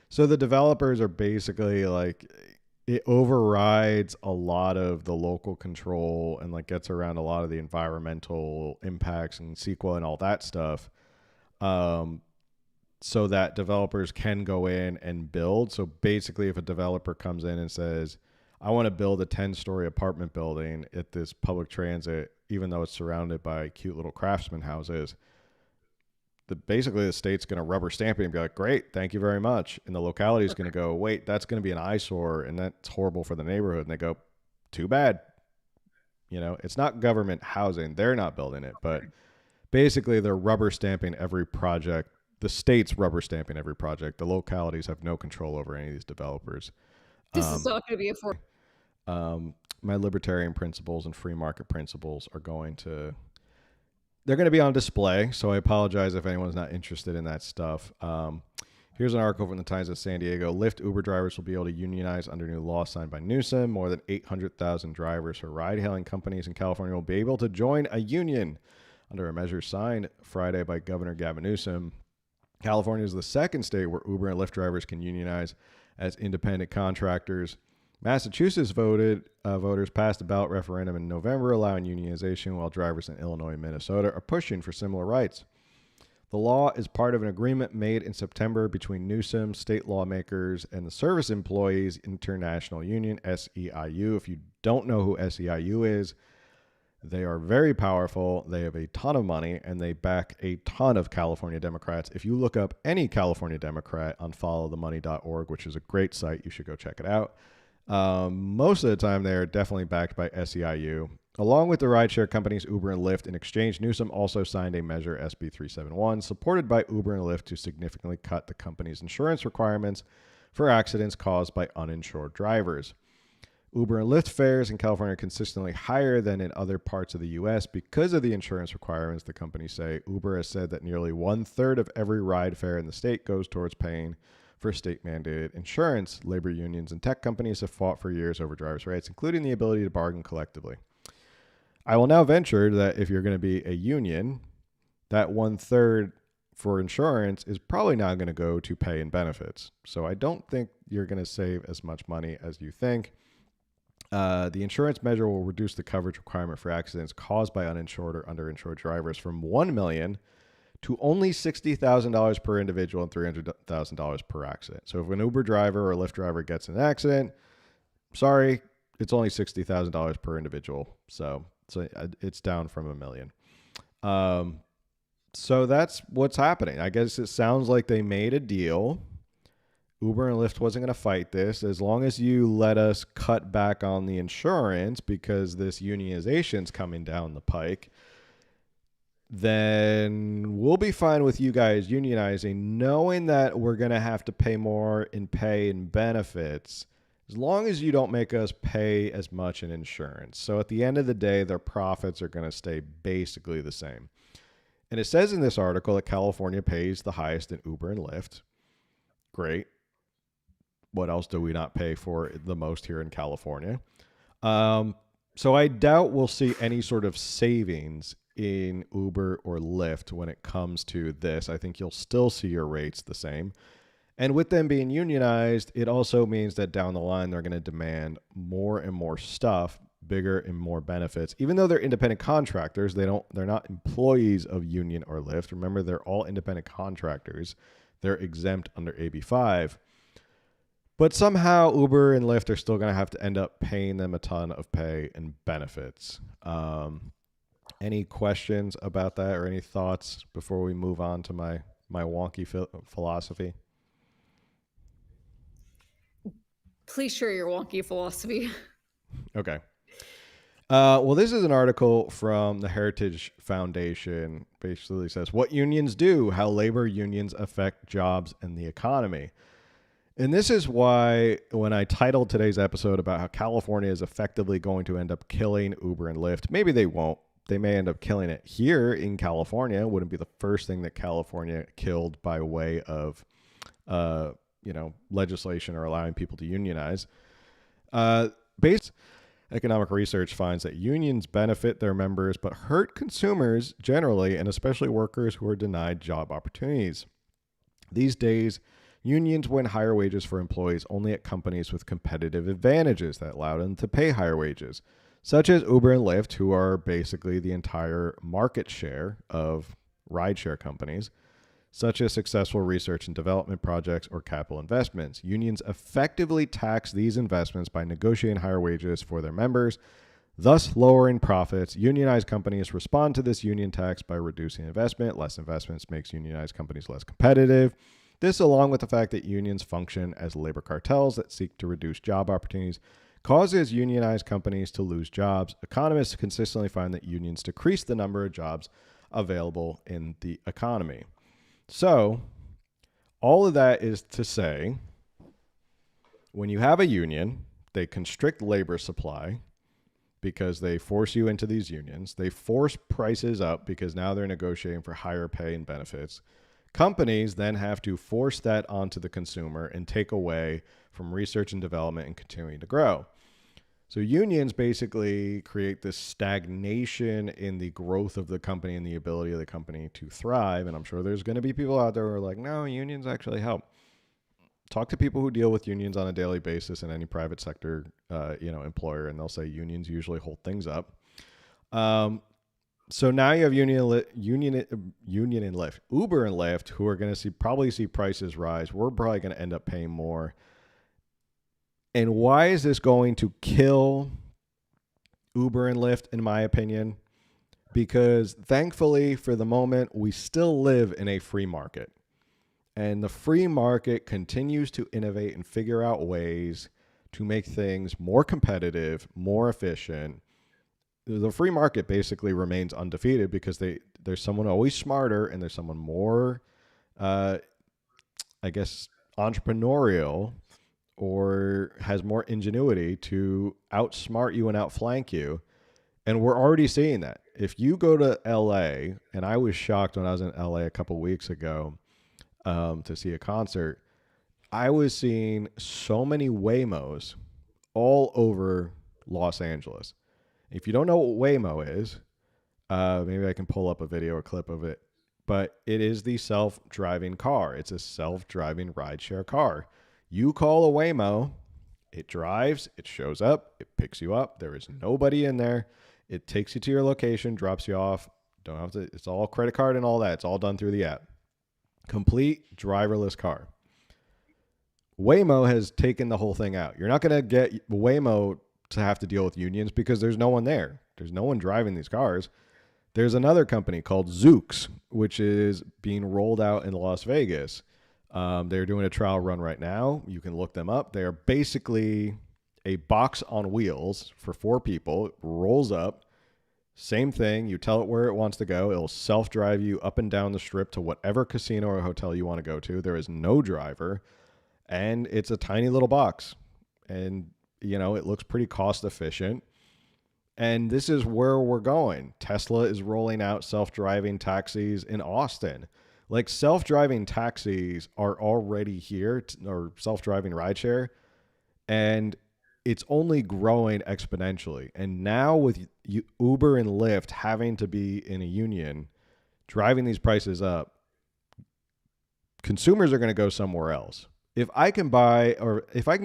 so the developers are basically like, it overrides a lot of the local control and like gets around a lot of the environmental impacts and CEQA and all that stuff. So that developers can go in and build. So basically, if a developer comes in and says, I want to build a 10-story apartment building at this public transit, even though it's surrounded by cute little craftsman houses, basically the state's going to rubber stamp it and be like, great, thank you very much. And the locality is going to go, wait, that's going to be an eyesore and that's horrible for the neighborhood. And they go, too bad. It's not government housing. They're not building it. But basically, they're rubber stamping every project. The state's rubber stamping every project. The localities have no control over any of these developers. This is not going to be affordable. My libertarian principles and free market principles are they're going to be on display. So I apologize if anyone's not interested in that stuff. Here's an article from the Times of San Diego. Lyft Uber drivers will be able to unionize under new law signed by Newsom. More than 800,000 drivers for ride-hailing companies in California will be able to join a union under a measure signed Friday by Governor Gavin Newsom. California is the second state where Uber and Lyft drivers can unionize as independent contractors. Massachusetts voters passed a ballot referendum in November allowing unionization, while drivers in Illinois and Minnesota are pushing for similar rights. The law is part of an agreement made in September between Newsom, state lawmakers, and the Service Employees International Union, SEIU. If you don't know who SEIU is, they are very powerful. They have a ton of money, and they back a ton of California Democrats. If you look up any California Democrat on followthemoney.org, which is a great site, you should go check it out. Most of the time, they are definitely backed by SEIU. Along with the rideshare companies Uber and Lyft, in exchange, Newsom also signed a measure, SB 371, supported by Uber and Lyft to significantly cut the company's insurance requirements for accidents caused by uninsured drivers. Uber and Lyft fares in California are consistently higher than in other parts of the U.S. because of the insurance requirements, the companies say. Uber has said that nearly 1/3 of every ride fare in the state goes towards paying for state-mandated insurance. Labor unions and tech companies have fought for years over drivers' rights, including the ability to bargain collectively. I will now venture that if you're going to be a union, that 1/3 for insurance is probably not going to go to pay and benefits. So I don't think you're going to save as much money as you think. The insurance measure will reduce the coverage requirement for accidents caused by uninsured or underinsured drivers from $1 million to only $60,000 per individual and $300,000 per accident. So if an Uber driver or a Lyft driver gets in an accident, sorry, it's only $60,000 per individual. So it's down from $1 million. So that's what's happening. I guess it sounds like they made a deal. Uber and Lyft wasn't going to fight this as long as you let us cut back on the insurance because this unionization's coming down the pike. Then we'll be fine with you guys unionizing, knowing that we're going to have to pay more in pay and benefits, as long as you don't make us pay as much in insurance. So at the end of the day, their profits are going to stay basically the same. And it says in this article that California pays the highest in Uber and Lyft. Great. What else do we not pay for the most here in California? So I doubt we'll see any sort of savings in Uber or Lyft when it comes to this. I think you'll still see your rates the same. And with them being unionized, it also means that down the line, they're going to demand more and more stuff, bigger and more benefits. Even though they're independent contractors, they're not employees of Union or Lyft. Remember, they're all independent contractors. They're exempt under AB5. But somehow Uber and Lyft are still going to have to end up paying them a ton of pay and benefits. Any questions about that or any thoughts before we move on to my wonky philosophy? Please share your wonky philosophy. Okay. Well, this is an article from the Heritage Foundation. Basically says what unions do, how labor unions affect jobs and the economy. And this is why when I titled today's episode about how California is effectively going to end up killing Uber and Lyft, maybe they won't. They may end up killing it here in California. It wouldn't be the first thing that California killed by way of, legislation or allowing people to unionize. Based economic research finds that unions benefit their members but hurt consumers generally, and especially workers who are denied job opportunities. These days, unions win higher wages for employees only at companies with competitive advantages that allow them to pay higher wages, such as Uber and Lyft, who are basically the entire market share of rideshare companies, such as successful research and development projects or capital investments. Unions effectively tax these investments by negotiating higher wages for their members, thus lowering profits. Unionized companies respond to this union tax by reducing investment. Less investments makes unionized companies less competitive. This, along with the fact that unions function as labor cartels that seek to reduce job opportunities, causes unionized companies to lose jobs. Economists consistently find that unions decrease the number of jobs available in the economy. So, all of that is to say, when you have a union, they constrict labor supply because they force you into these unions. They force prices up because now they're negotiating for higher pay and benefits. Companies then have to force that onto the consumer and take away from research and development and continuing to grow. So unions basically create this stagnation in the growth of the company and the ability of the company to thrive. And I'm sure there's going to be people out there who are like, no, unions actually help. Talk to people who deal with unions on a daily basis in any private sector, employer, and they'll say unions usually hold things up. So now you have Union and Lyft, Uber and Lyft, who are going to probably see prices rise. We're probably going to end up paying more. And why is this going to kill Uber and Lyft, in my opinion? Because thankfully, for the moment, we still live in a free market. And the free market continues to innovate and figure out ways to make things more competitive, more efficient. The free market basically remains undefeated because there's someone always smarter and there's someone more, entrepreneurial or has more ingenuity to outsmart you and outflank you. And we're already seeing that. If you go to LA, and I was shocked when I was in LA a couple weeks ago to see a concert, I was seeing so many Waymos all over Los Angeles. If you don't know what Waymo is, maybe I can pull up a video or clip of it, but it is the self-driving car. It's a self-driving rideshare car. You call a Waymo, it drives, it shows up, it picks you up. There is nobody in there. It takes you to your location, drops you off. Don't have to. It's all credit card and all that. It's all done through the app. Complete driverless car. Waymo has taken the whole thing out. You're not going to get Waymo to have to deal with unions because there's no one there. There's no one driving these cars. There's another company called Zoox, which is being rolled out in Las Vegas. They're doing a trial run right now. You can look them up. They are basically a box on wheels for 4 people. It rolls up. Same thing. You tell it where it wants to go. It'll self-drive you up and down the strip to whatever casino or hotel you want to go to. There is no driver. And it's a tiny little box. And, it looks pretty cost efficient. And this is where we're going. Tesla is rolling out self-driving taxis in Austin. Like, self-driving taxis are already here, or self-driving rideshare, and it's only growing exponentially. And now with Uber and Lyft having to be in a union, driving these prices up, consumers are going to go somewhere else. If I can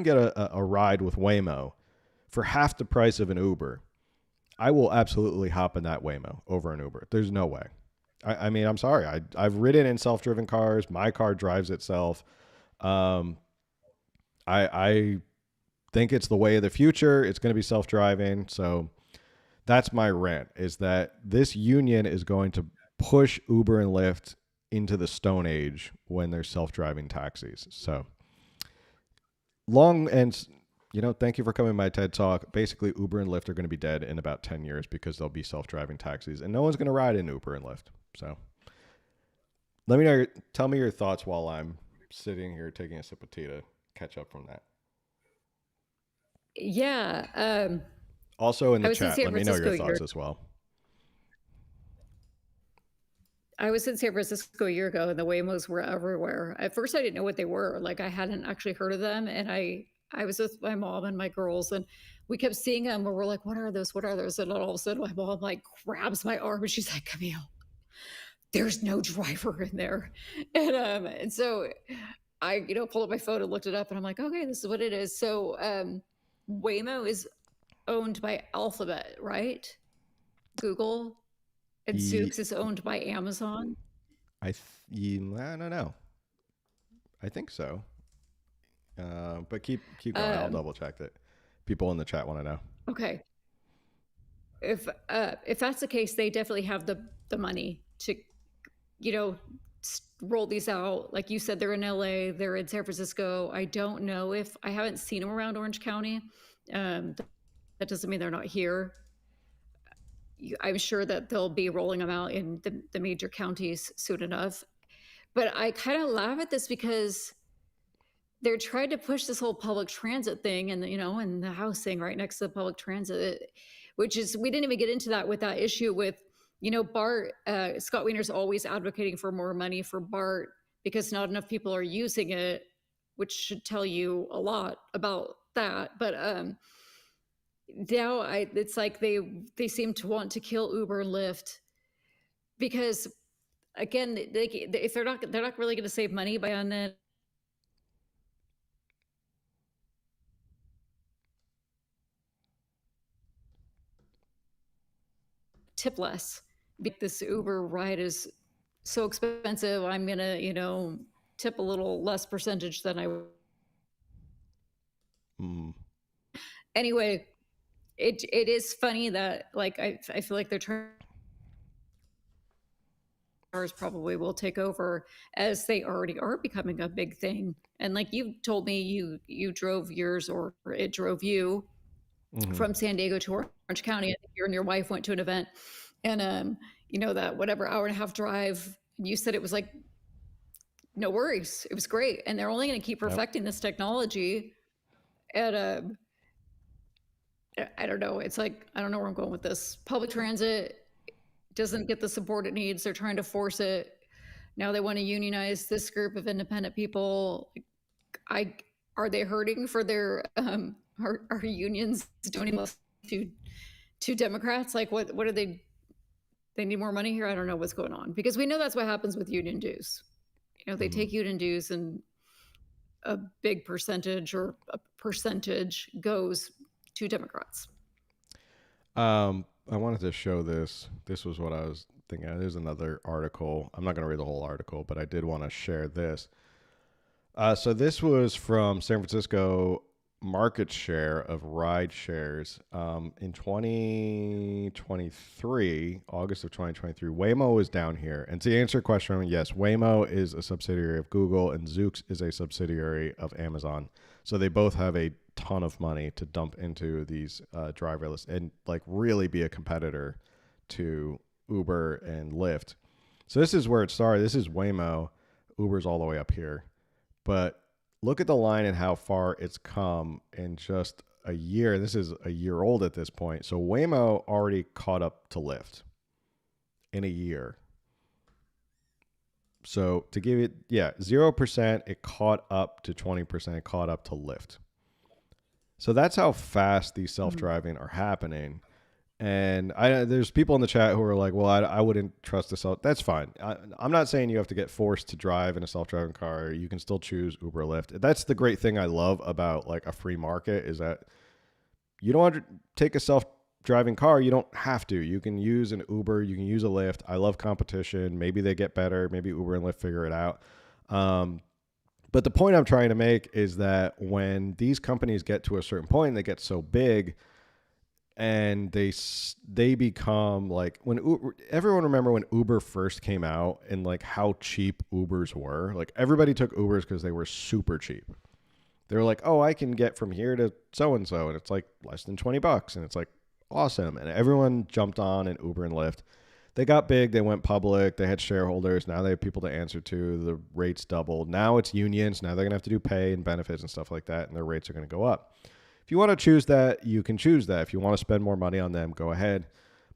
get a ride with Waymo for half the price of an Uber, I will absolutely hop in that Waymo over an Uber. There's no way. I mean, I'm sorry. I've ridden in self-driven cars. My car drives itself. I think it's the way of the future. It's going to be self-driving. So that's my rant, is that this union is going to push Uber and Lyft into the Stone Age when there's self-driving taxis. So thank you for coming to my TED Talk. Basically, Uber and Lyft are going to be dead in about 10 years because they'll be self-driving taxis, and no one's going to ride in Uber and Lyft. So tell me your thoughts while I'm sitting here taking a sip of tea to catch up from that. Yeah. Also in the chat, let me know your thoughts as well. I was in San Francisco a year ago, and the Waymos were everywhere. At first, I didn't know what they were. Like, I hadn't actually heard of them, and I was with my mom and my girls, and we kept seeing them, and we're like, what are those? What are those? And all of a sudden, my mom grabs my arm, and she's like, Camille, there's no driver in there. And so I, pulled up my phone and looked it up, and I'm like, okay, this is what it is. So Waymo is owned by Alphabet, right? Google. And Zoox is owned by Amazon. I don't know. I think so. But keep going. I'll double check that. People in the chat want to know. Okay. If that's the case, they definitely have the money to, roll these out. Like you said, they're in LA, they're in San Francisco. I don't know if I haven't seen them around Orange County. That doesn't mean they're not here. I'm sure that they'll be rolling them out in the major counties soon enough. But I kind of laugh at this because they're trying to push this whole public transit thing and, and the housing right next to the public transit, which is, we didn't even get into that with that issue with, BART. Scott Wiener's always advocating for more money for BART because not enough people are using it, which should tell you a lot about that. But now it's like they seem to want to kill Uber and Lyft because, again, if they're not really going to save money by on it. Tip less. This Uber ride is so expensive. I'm gonna, tip a little less percentage than I. Anyway. It is funny that I feel like their cars probably will take over as they already are becoming a big thing. And like you told me, you drove yours or it drove you from San Diego to Orange County. I think you and your wife went to an event, and that whatever hour and a half drive. You said it was like no worries. It was great, and they're only going to keep perfecting this technology. And I don't know. It's like, I don't know where I'm going with this. Public transit doesn't get the support it needs. They're trying to force it. Now they want to unionize this group of independent people. Are they hurting for their, are unions donating less to Democrats? Like what are they need more money here? I don't know what's going on because we know that's what happens with union dues. They take union dues and a big percentage or a percentage goes to Democrats. I wanted to show this. This was what I was thinking. There's another article. I'm not going to read the whole article, but I did want to share this. So this was from San Francisco market share of ride shares in 2023, August of 2023, Waymo is down here. And to answer your question, yes, Waymo is a subsidiary of Google and Zoox is a subsidiary of Amazon. So they both have a ton of money to dump into these driverless and like really be a competitor to Uber and Lyft. So this is where it started. This is Waymo. Uber's all the way up here. But look at the line and how far it's come in just a year. This is a year old at this point. So Waymo already caught up to Lyft in a year. So to give it, 0%, it caught up to 20%, it caught up to Lyft. So that's how fast these self-driving are happening. And there's people in the chat who are like, well, I wouldn't trust the self. That's fine. I'm not saying you have to get forced to drive in a self-driving car. You can still choose Uber or Lyft. That's the great thing I love about like a free market is that you don't want to take a self-driving car. You don't have to. You can use an Uber. You can use a Lyft. I love competition. Maybe they get better. Maybe Uber and Lyft figure it out. But the point I'm trying to make is that when these companies get to a certain point, they get so big, and they become like when everyone remember when Uber first came out and like how cheap Ubers were. Like everybody took Ubers because they were super cheap. They were like, oh, I can get from here to so and so, and it's like less than $20, and it's like awesome. And everyone jumped on in Uber and Lyft. They got big. They went public. They had shareholders. Now they have people to answer to. The rates doubled. Now it's unions. Now they're gonna have to do pay and benefits and stuff like that, and their rates are gonna go up. If you want to choose that, you can choose that. If you want to spend more money on them, go ahead.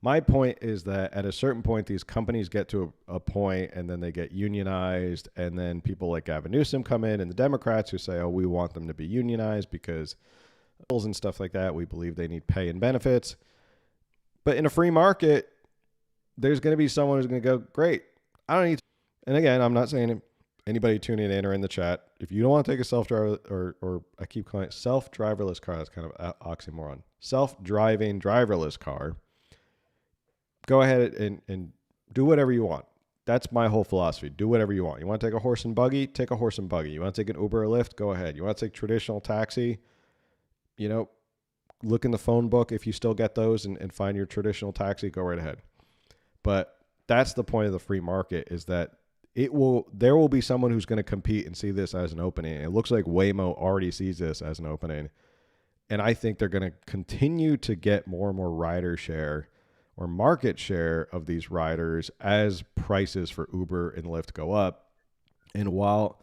My point is that at a certain point, these companies get to a point and then they get unionized. And then people like Gavin Newsom come in and the Democrats who say, oh, we want them to be unionized because bills and stuff like that. We believe they need pay and benefits. But in a free market, there's going to be someone who's going to go, great, I don't need to. And again, I'm not saying anybody tuning in or in the chat, if you don't want to take a self-driver or I keep calling it self-driverless car, that's kind of an oxymoron. Self-driving driverless car, go ahead and do whatever you want. That's my whole philosophy. Do whatever you want. You want to take a horse and buggy? Take a horse and buggy. You want to take an Uber or Lyft? Go ahead. You want to take traditional taxi? Look in the phone book if you still get those and find your traditional taxi, go right ahead. But that's the point of the free market is that there will be someone who's going to compete and see this as an opening. It looks like Waymo already sees this as an opening. And I think they're going to continue to get more and more rider share or market share of these riders as prices for Uber and Lyft go up. And while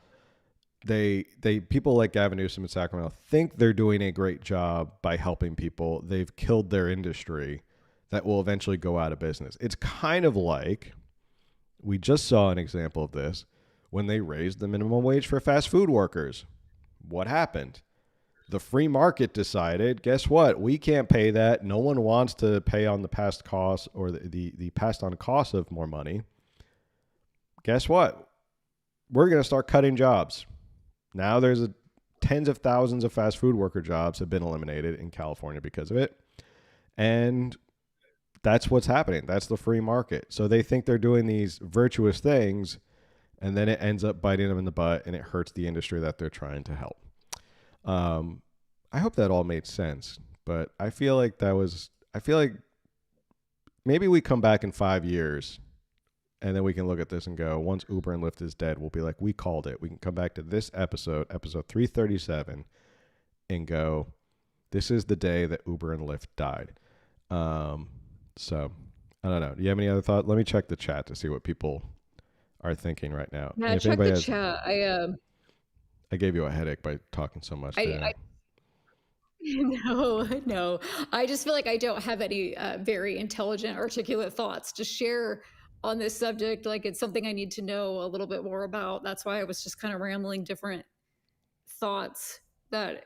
people like Gavin Newsom in Sacramento think they're doing a great job by helping people, they've killed their industry that will eventually go out of business. It's kind of like, we just saw an example of this when they raised the minimum wage for fast food workers. What happened? The free market decided, guess what? We can't pay that. No one wants to pay on the past costs or the passed on costs of more money. Guess what? We're going to start cutting jobs. Now there's tens of thousands of fast food worker jobs have been eliminated in California because of it. And that's what's happening. That's the free market. So they think they're doing these virtuous things, and then it ends up biting them in the butt, and it hurts the industry that they're trying to help. I hope that all made sense, but I feel like maybe we come back in 5 years, and then we can look at this and go, once Uber and Lyft is dead, we'll be like, we called it. We can come back to this episode 337, and go, this is the day that Uber and Lyft died. So I don't know. Do you have any other thought? Let me check the chat to see what people are thinking right now. Yeah, check the chat. I gave you a headache by talking so much. No. I just feel like I don't have any very intelligent, articulate thoughts to share on this subject. Like it's something I need to know a little bit more about. That's why I was just kind of rambling different thoughts that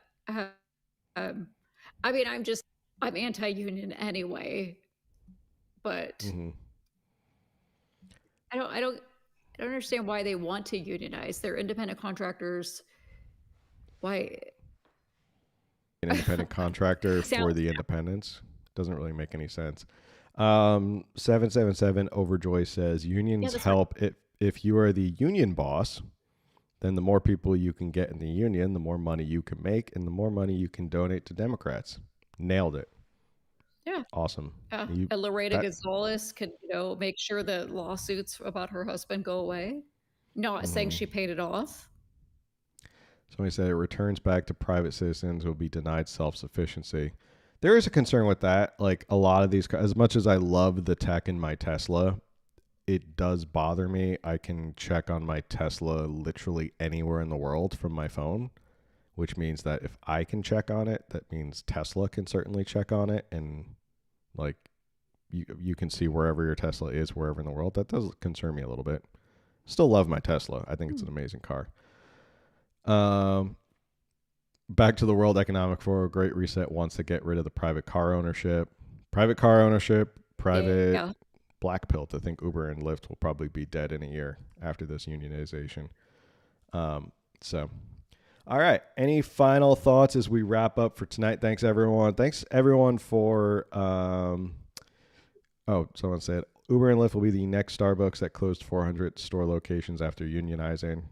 I'm anti-union anyway. But I don't understand why they want to unionize. They're independent contractors. Why? An independent contractor for the independents doesn't really make any sense. 777 Overjoy says unions help right. if you are the union boss. then the more people you can get in the union, the more money you can make, and the more money you can donate to Democrats. Nailed it. Yeah. Awesome. And Loretta Gonzalez could, make sure the lawsuits about her husband go away. Not saying she paid it off. Somebody said it returns back to private citizens will be denied self-sufficiency. There is a concern with that. Like a lot of these, as much as I love the tech in my Tesla, it does bother me. I can check on my Tesla literally anywhere in the world from my phone, which means that if I can check on it, that means Tesla can certainly check on it. And like you can see wherever your Tesla is, wherever in the world. That does concern me a little bit. Still love my Tesla. I think it's an amazing car. Back to the World Economic Forum. Great Reset wants to get rid of the private car ownership. Private black pill to think Uber and Lyft will probably be dead in a year after this unionization. So, all right. Any final thoughts as we wrap up for tonight? Thanks, everyone. Thanks, everyone, for... someone said Uber and Lyft will be the next Starbucks that closed 400 store locations after unionizing.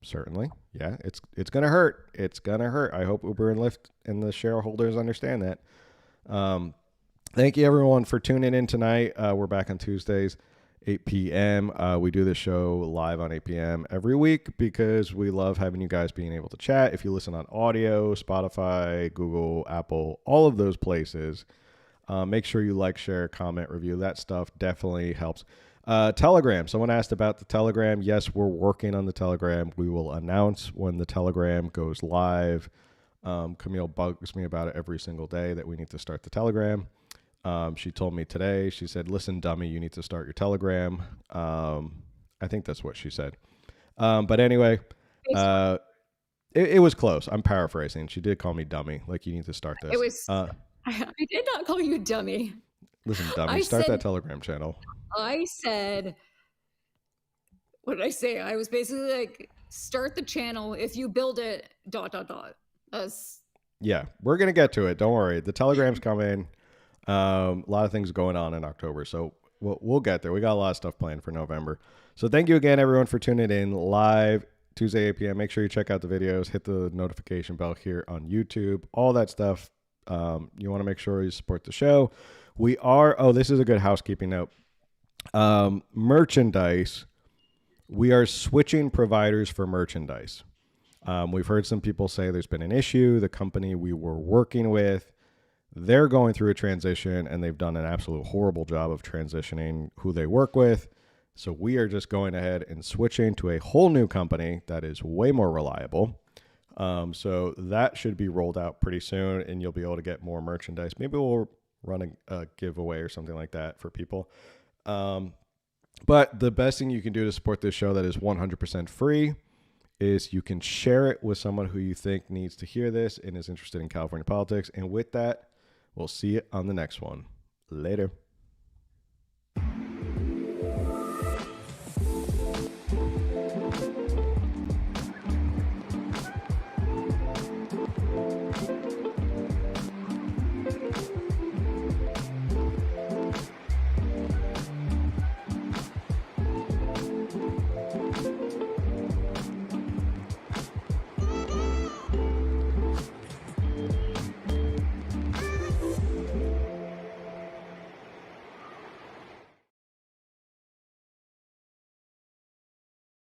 Certainly. Yeah, it's going to hurt. It's going to hurt. I hope Uber and Lyft and the shareholders understand that. Thank you, everyone, for tuning in tonight. We're back on Tuesdays, 8 p.m. We do this show live on 8 p.m. every week because we love having you guys being able to chat. If you listen on audio, Spotify, Google, Apple, all of those places, make sure you like, share, comment, review. That stuff definitely helps. Telegram. Someone asked about the Telegram. Yes, we're working on the Telegram. We will announce when the Telegram goes live. Camille bugs me about it every single day that we need to start the Telegram. She told me today, she said, listen, dummy, you need to start your Telegram. I think that's what she said. But anyway, it was close. I'm paraphrasing. She did call me dummy. Like, you need to start this. It was, I did not call you dummy. Listen, dummy, start that Telegram channel. I said, what did I say? I was basically like, start the channel. If you build it, ... Yeah, we're going to get to it. Don't worry. The Telegram's coming. A lot of things going on in October. So we'll get there. We got a lot of stuff planned for November. So thank you again, everyone, for tuning in live Tuesday, 8 p.m. Make sure you check out the videos. Hit the notification bell here on YouTube. All that stuff. You want to make sure you support the show. We are... Oh, this is a good housekeeping note. Merchandise. We are switching providers for merchandise. We've heard some people say there's been an issue. The company we were working with, they're going through a transition, and they've done an absolute horrible job of transitioning who they work with. So we are just going ahead and switching to a whole new company that is way more reliable. So that should be rolled out pretty soon, and you'll be able to get more merchandise. Maybe we'll run a giveaway or something like that for people. But the best thing you can do to support this show that is 100% free is you can share it with someone who you think needs to hear this and is interested in California politics. And with that, we'll see you on the next one. Later.